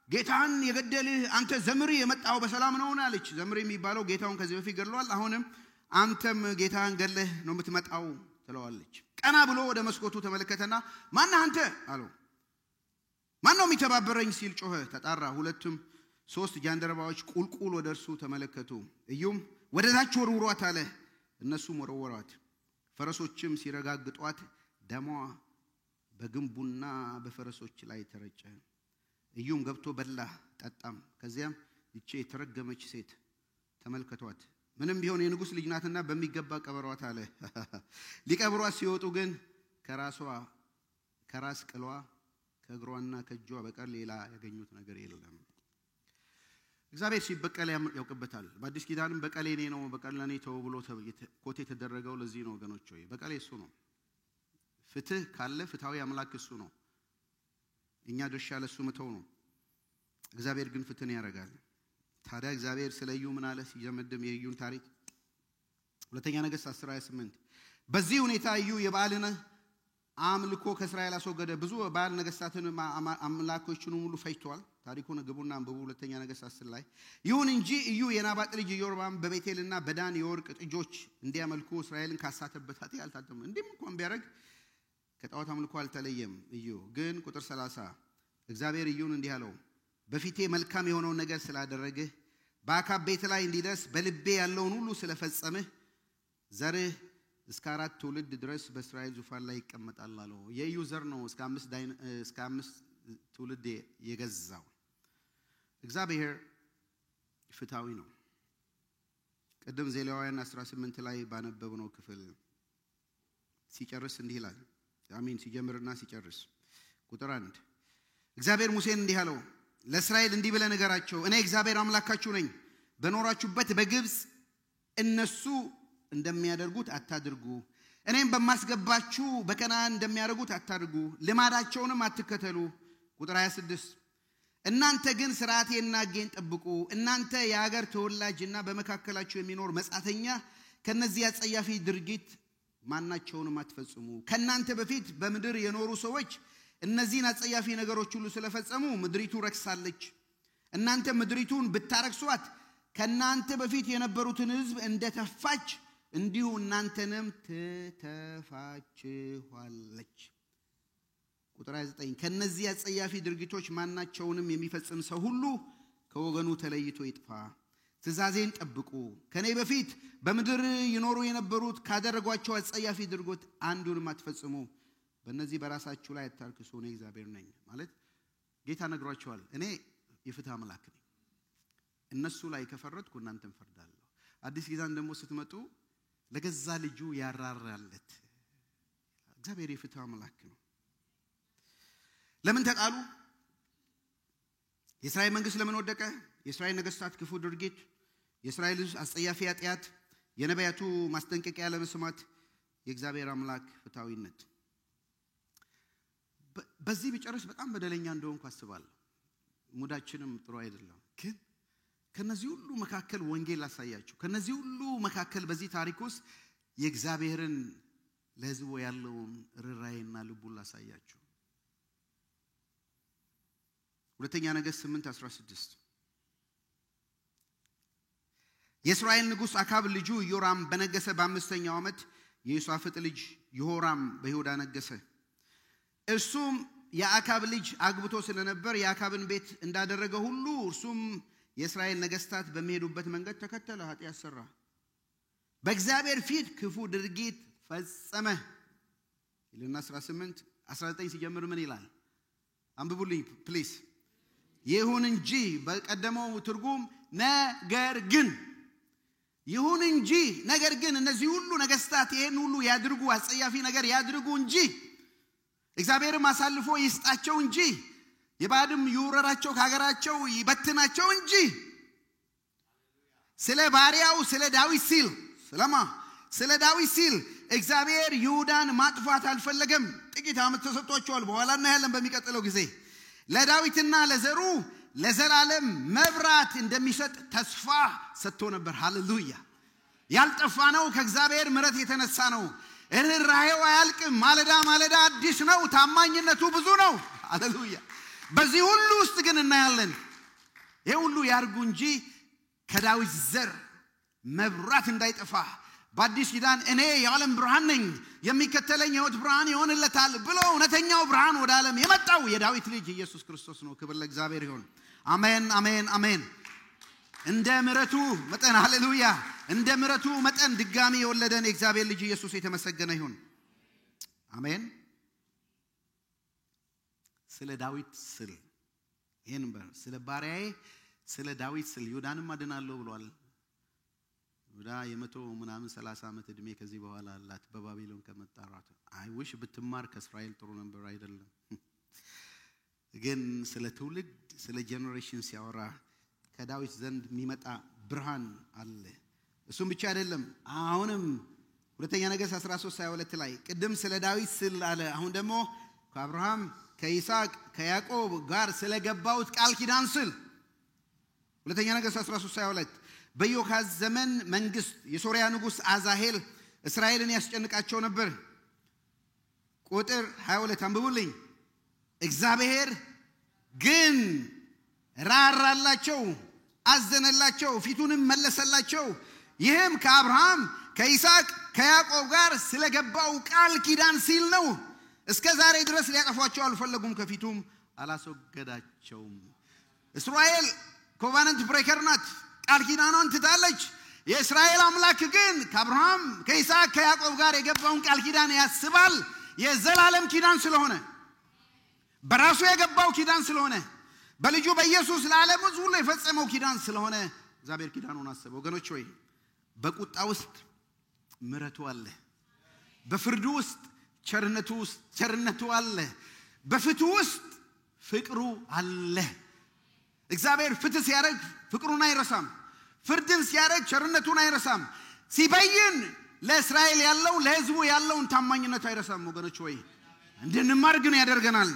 A: ጌታን የገደልህ አንተ ዘምሪ የመጣው በሰላም ነውና አለች። ዘምሪ የሚባለው ጌታውን ከዚህ በፊት ገድሏል። አሁንም አንተም ጌታን ገለህ ነው የምትመጣው ትለዋለች። ቀና ብሎ ወደ መስኮቱ ተመለከተና ማን አንተ አለው። ማን ነው የሚተባበረኝ ሲል ጮኸ። ተጣራ። ሁለቱም ሶስት ጃንደረባዎች ቁልቁል ወደ እርሱ ተመለከቱ። እዩም ወደ ታች ወርውሯት አለ። እነሱም ወረወሯት። ፈረሶችም ሲረጋግጧት ደሟ በግንቡና በፈረሶች ላይ ተረጨ። እዩም ገብቶ በላ ጠጣም። ከዚያም እቺ የተረገመች ሴት ተመልከቷት፣ ምንም ቢሆን የንጉስ ልጅ ናትና በሚገባ ቀበሯት አለ። ሊቀብሯት ሲወጡ ግን ከራስ ቅሏ ከእግሯና ከእጇ በቀር ሌላ ያገኙት ነገር የለም። እግዚአብሔር ሲበቀል ያውቅበታል። በአዲስ ኪዳንም በቀል የኔ ነው በቀል ለኔ ተው ብሎ ኮቴ የተደረገው ለዚህ ነው ወገኖች። ሆይ በቀል እሱ ነው። ፍትህ ካለ ፍትሃዊ አምላክ እሱ ነው። እኛ ድርሻ ለሱ መተው ነው። እግዚአብሔር ግን ፍትህን ያደርጋል። ታዲያ እግዚአብሔር ስለ እዩ ምን አለ ሲጀምድም የእዩን ታሪክ ሁለተኛ ነገሥት 10:28 በዚህ ሁኔታ እዩ የበዓልን አምልኮ ከእስራኤል አስወገደ። ብዙ በዓል ነገሥታትን አምላኮችን ሁሉ ፈጅቷል። ታሪኩን ግቡና አንብቡ ሁለተኛ ነገሥት 10 ላይ። ይሁን እንጂ እዩ የናባጥ ልጅ ኢዮርብዓም በቤቴልና በዳን የወርቅ ጥጆች እንዲያመልኩ እስራኤልን ካሳተበት ኃጢአት አልታጠበም። እንዲህም እንኳን ቢያደርግ ከጣዖት አምልኮ አልተለየም። እዩ ግን ቁጥር 30 እግዚአብሔር እዩን እንዲህ አለው፣ በፊቴ መልካም የሆነውን ነገር ስላደረግህ በአካብ ቤት ላይ እንዲደርስ በልቤ ያለውን ሁሉ ስለፈጸምህ ዘርህ እስከ 4 ትውልድ ድረስ በእስራኤል ዙፋን ላይ ይቀመጣል አለው። የእዩ ዘር ነው እስከ 5 ትውልድ የገዛው። እግዚአብሔር ፍትሃዊ ነው። ቅድም ዘሌዋውያን 18 ላይ ባነበብነው ክፍል ሲጨርስ እንዲህ ይላል። ሲጀምርና ሲጨርስ ቁጥር 1 እግዚአብሔር ሙሴን እንዲህ አለው፣ ለእስራኤል እንዲህ ብለህ ንገራቸው፣ እኔ እግዚአብሔር አምላካችሁ ነኝ። በኖራችሁበት በግብፅ እነሱ እንደሚያደርጉት አታድርጉ፣ እኔም በማስገባችሁ በከነዓን እንደሚያደርጉት አታድርጉ፣ ልማዳቸውንም አትከተሉ። ቁጥር 26 እናንተ ግን ሥርዓቴንና ሕጌን ጠብቁ። እናንተ የአገር ተወላጅና በመካከላችሁ የሚኖር መጻተኛ ከነዚህ አጸያፊ ድርጊት ማናቸውንም አትፈጽሙ። ከናንተ በፊት በምድር የኖሩ ሰዎች እነዚህን አጸያፊ ነገሮች ሁሉ ስለፈጸሙ ምድሪቱ ረክሳለች። እናንተ ምድሪቱን ብታረክሷት ከናንተ በፊት የነበሩትን ሕዝብ እንደተፋች እንዲሁ እናንተንም ትተፋችኋለች። ቁጥር 9 ከነዚህ አጸያፊ ድርጊቶች ማናቸውንም የሚፈጽም ሰው ሁሉ ከወገኑ ተለይቶ ይጥፋ። ትእዛዜን ጠብቁ። ከኔ በፊት በምድር ይኖሩ የነበሩት ካደረጓቸው አጸያፊ ድርጊት አንዱንም አትፈጽሙ። በእነዚህ በራሳችሁ ላይ አታርክሱ እኔ እግዚአብሔር ነኝ ማለት ጌታ ነግሯቸዋል እኔ የፍትህ አምላክ ነኝ እነሱ ላይ ከፈረድኩ እናንተም ፈርዳለሁ አዲስ ኪዳን ደግሞ ስትመጡ ለገዛ ልጁ ያራራለት እግዚአብሔር የፍትህ አምላክ ነው ለምን ተጣሉ የእስራኤል መንግስት ለምን ወደቀ የእስራኤል ነገስታት ክፉ ድርጊት የእስራኤል አስጸያፊ ኃጢአት የነቢያቱ ማስጠንቀቂያ ለመስማት የእግዚአብሔር አምላክ ፍትሃዊነት በዚህ ቢጨርስ በጣም በደለኛ እንደሆንኩ አስባለሁ ሙዳችንም ጥሩ አይደለም ግን ከነዚህ ሁሉ መካከል ወንጌል አሳያችሁ ከነዚህ ሁሉ መካከል በዚህ ታሪክ ውስጥ የእግዚአብሔርን ለሕዝቡ ያለውን ርራይና ልቡን አሳያችሁ ሁለተኛ ነገሥት 8:16 የእስራኤል ንጉስ አካብ ልጁ ኢዮራም በነገሰ በአምስተኛው ዓመት የዮሳፍጥ ልጅ ይሆራም በይሁዳ ነገሰ እርሱም የአካብ ልጅ አግብቶ ስለነበር የአካብን ቤት እንዳደረገ ሁሉ እርሱም የእስራኤል ነገስታት በሚሄዱበት መንገድ ተከተለ ኃጢአት ሰራ በእግዚአብሔር ፊት ክፉ ድርጊት ፈጸመ ይልና 19 ሲጀምር ምን ይላል አንብቡልኝ ፕሊዝ ይሁን እንጂ በቀደመው ትርጉም ነገር ግን እነዚህ ሁሉ ነገስታት ይሄን ሁሉ ያድርጉ አጸያፊ ነገር ያድርጉ እንጂ እግዚአብሔርም አሳልፎ ይስጣቸው እንጂ የባድም ይውረራቸው ከሀገራቸው ይበትናቸው እንጂ ስለ ባሪያው ስለ ዳዊት ሲል እግዚአብሔር ይሁዳን ማጥፋት አልፈለገም ጥቂት ዓመት ተሰጥቷቸዋል በኋላ እናያለን በሚቀጥለው ጊዜ ለዳዊትና ለዘሩ ለዘላለም መብራት እንደሚሰጥ ተስፋ ሰጥቶ ነበር ሃሌሉያ ያልጠፋ ነው ከእግዚአብሔር ምሕረት የተነሳ ነው ርኅራኄው አያልቅም ማለዳ አዲስ ነው ታማኝነቱ ብዙ ነው ሃሌሉያ በዚህ ሁሉ ውስጥ ግን እናያለን ይሄ ሁሉ ያርጉ እንጂ ከዳዊት ዘር መብራት እንዳይጠፋ በአዲስ ኪዳን እኔ የዓለም ብርሃን ነኝ የሚከተለኝ ሕይወት ብርሃን ይሆንለታል ብሎ እውነተኛው ብርሃን ወደ ዓለም የመጣው የዳዊት ልጅ ኢየሱስ ክርስቶስ ነው ክብር ለእግዚአብሔር ይሁን አሜን እንደ ምሕረቱ መጠን ሃሌሉያ እንደ ምሕረቱ መጠን ድጋሚ የወለደን የእግዚአብሔር ልጅ ኢየሱስ የተመሰገነ ይሁን አሜን ስለ ዳዊት ስል ይሄን ስለ ባሪያዬ ስለ ዳዊት ስል ይሁዳንም አድናለሁ ብሏል ይሁዳ የመቶ ምናምን 30 ዓመት እድሜ ከዚህ በኋላ አላት በባቢሎን ከመጣራት አይውሽ ብትማር ከእስራኤል ጥሩ ነበር አይደለም ግን ስለ ትውልድ ስለ ጄኔሬሽን ሲያወራ ከዳዊት ዘንድ የሚመጣ ብርሃን አለ እሱም ብቻ አይደለም አሁንም ሁለተኛ ነገሥት 13:22 ላይ ቅድም ስለ ዳዊት ስል አለ አሁን ደግሞ ከአብርሃም ከይስሐቅ ከያዕቆብ ጋር ስለገባው ቃል ኪዳን ስል ሁለተኛ ነገሥት 13:22 በዮካዝ ዘመን መንግስት የሶሪያ ንጉስ አዛሄል እስራኤልን ያስጨንቃቸው ነበር ቁጥር 22 አንብቡልኝ እግዚአብሔር ግን ራራላቸው አዘነላቸው ፊቱንም መለሰላቸው ይህም ከአብርሃም ከይስሐቅ ከያዕቆብ ጋር ስለገባው ቃል ኪዳን ሲል ነው እስከ ዛሬ ድረስ ሊያጠፏቸው አልፈለጉም ከፊቱም አላስወገዳቸውም እስራኤል ኮቨናንት ብሬከር ናት ቃል ኪዳኗን ትታለች የእስራኤል አምላክ ግን ከአብርሃም ከይስሐቅ ከያዕቆብ ጋር የገባውን ቃል ኪዳን ያስባል የዘላለም ኪዳን ስለሆነ በራሱ የገባው ኪዳን ስለሆነ በልጁ በኢየሱስ ለዓለም ሁሉ የፈጸመው ኪዳን ስለሆነ እግዚአብሔር ኪዳኑን አሰበ ወገኖች ሆይ በቁጣ ውስጥ ምሕረቱ አለ በፍርዱ ውስጥ ቸርነቱ አለ በፍቱ ውስጥ ፍቅሩ አለ እግዚአብሔር ፍትህ ሲያደርግ ፍቅሩን አይረሳም ፍርድን ሲያደርግ ቸርነቱን አይረሳም ሲበይን ለእስራኤል ያለው ለሕዝቡ ያለውን ታማኝነት አይረሳም ወገኖች ሆይ እንድንማር ግን ያደርገናል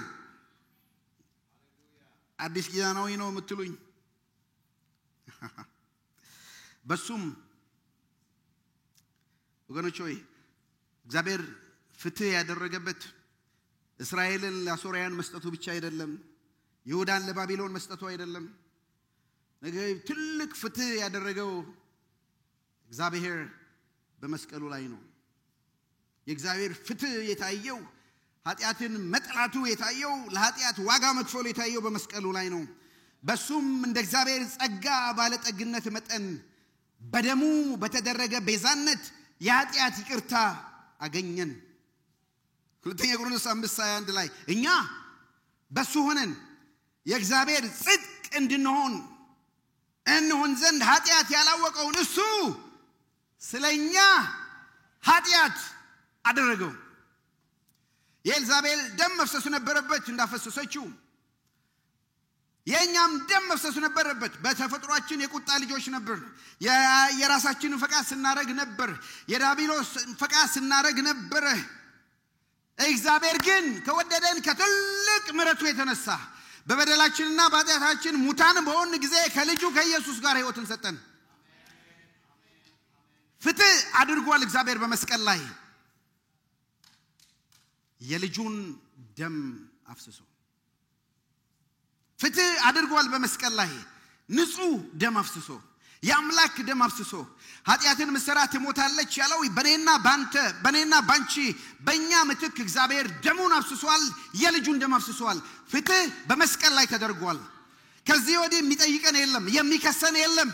A: አዲስ ኪዳናዊ ነው የምትሉኝ በሱም ወገኖች ሆይ እግዚአብሔር ፍትህ ያደረገበት እስራኤልን ለአሶርያን መስጠቱ ብቻ አይደለም ይሁዳን ለባቢሎን መስጠቱ አይደለም ነገር ትልቅ ፍትህ ያደረገው እግዚአብሔር በመስቀሉ ላይ ነው የእግዚአብሔር ፍትህ የታየው ኃጢአትን መጥላቱ የታየው ለኃጢአት ዋጋ መክፈሉ የታየው በመስቀሉ ላይ ነው በሱም እንደ እግዚአብሔር ጸጋ ባለጠግነት መጠን በደሙ በተደረገ ቤዛነት የኃጢአት ይቅርታ አገኘን ሁለተኛ ቆሮንቶስ 5:21 ላይ እኛ በሱ ሆነን የእግዚአብሔር ጽድቅ እንሆን ዘንድ ኃጢአት ያላወቀውን እሱ ስለኛ ኃጢአት አደረገው። የኤልዛቤል ደም መፍሰስ ነበረበት እንዳፈሰሰችው የኛም ደም መፍሰስ ነበረበት። በተፈጥሯችን የቁጣ ልጆች ነበር። የራሳችንን ፈቃድ ስናረግ ነበር። የዳቢሎስ ፈቃድ ስናረግ ነበር። እግዚአብሔር ግን ከወደደን ከትልቅ ምሕረቱ የተነሳ በበደላችንና በኃጢአታችን ሙታን በሆን ጊዜ ከልጁ ከኢየሱስ ጋር ሕይወትን ሰጠን። ፍትህ አድርጓል እግዚአብሔር በመስቀል ላይ የልጁን ደም አፍስሶ ፍትህ አድርጓል በመስቀል ላይ ንጹህ ደም አፍስሶ የአምላክ ደም አፍስሶ ኃጢአትን መሰራት ሞታለች ያለው በኔና ባንቺ በእኛ ምትክ እግዚአብሔር ደሙን አፍስሷል። የልጁን ደም አፍስሷል። ፍትህ በመስቀል ላይ ተደርጓል። ከዚህ ወዲህ የሚጠይቀን የለም፣ የሚከሰን የለም።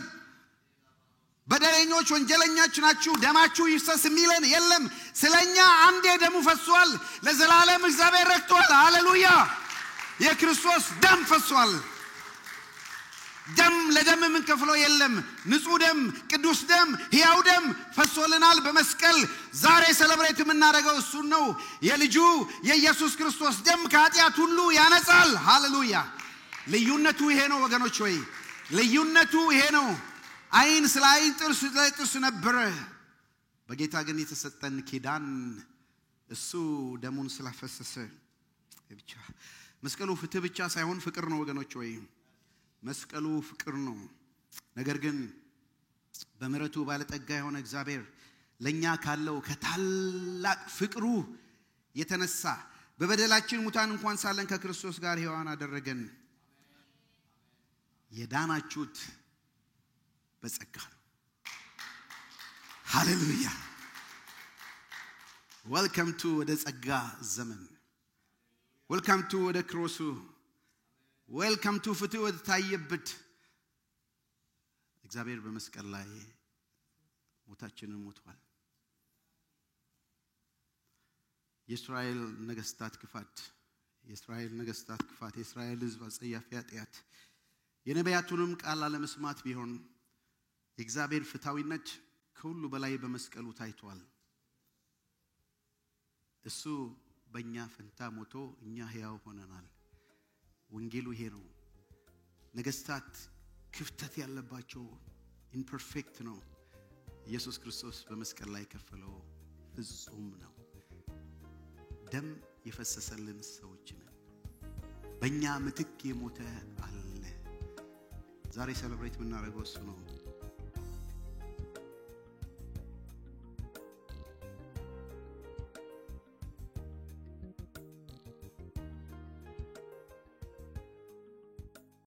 A: በደለኞች ወንጀለኞች ናችሁ ደማችሁ ይፍሰስ የሚለን የለም። ስለኛ አንዴ ደሙ ፈሷል። ለዘላለም እግዚአብሔር ረክቷል። ሃሌሉያ! የክርስቶስ ደም ፈሷል። ደም ለደም ምን ከፍሎ የለም። ንጹህ ደም፣ ቅዱስ ደም፣ ሕያው ደም ፈሶልናል በመስቀል። ዛሬ ሰለብሬት የምናደርገው እሱ ነው። የልጁ የኢየሱስ ክርስቶስ ደም ከኃጢአት ሁሉ ያነጻል። ሃሌሉያ! ልዩነቱ ይሄ ነው ወገኖች ሆይ፣ ልዩነቱ ይሄ ነው። አይን ስለ አይን ጥርስ ስለ ጥርስ ነበር። በጌታ ግን የተሰጠን ኪዳን እሱ ደሙን ስላፈሰሰ ብቻ። መስቀሉ ፍትህ ብቻ ሳይሆን ፍቅር ነው ወገኖች ሆይ፣ መስቀሉ ፍቅር ነው። ነገር ግን በምሕረቱ ባለጠጋ የሆነ እግዚአብሔር ለኛ ካለው ከታላቅ ፍቅሩ የተነሳ በበደላችን ሙታን እንኳን ሳለን ከክርስቶስ ጋር ሕያዋን አደረገን። የዳናችሁት በጸጋ ነው። ሃሌሉያ! ዌልካም ቱ ወደ ጸጋ ዘመን፣ ዌልካም ቱ ወደ ክሮሱ፣ ዌልካም ቱ ፍትህ ወደ ታየበት። እግዚአብሔር በመስቀል ላይ ሞታችንን ሞቷል። የእስራኤል ነገስታት ክፋት፣ የእስራኤል ሕዝብ አጸያፊ ኃጢአት፣ የነቢያቱንም ቃል አለመስማት ቢሆን የእግዚአብሔር ፍትሃዊነት ከሁሉ በላይ በመስቀሉ ታይቷል። እሱ በእኛ ፈንታ ሞቶ እኛ ሕያው ሆነናል። ወንጌሉ ይሄ ነው። ነገስታት ክፍተት ያለባቸው ኢምፐርፌክት ነው። ኢየሱስ ክርስቶስ በመስቀል ላይ ከፈለው ፍጹም ነው። ደም የፈሰሰልን ሰዎች ነን። በእኛ ምትክ የሞተ አለ። ዛሬ ሰለብሬት የምናደርገው እሱ ነው።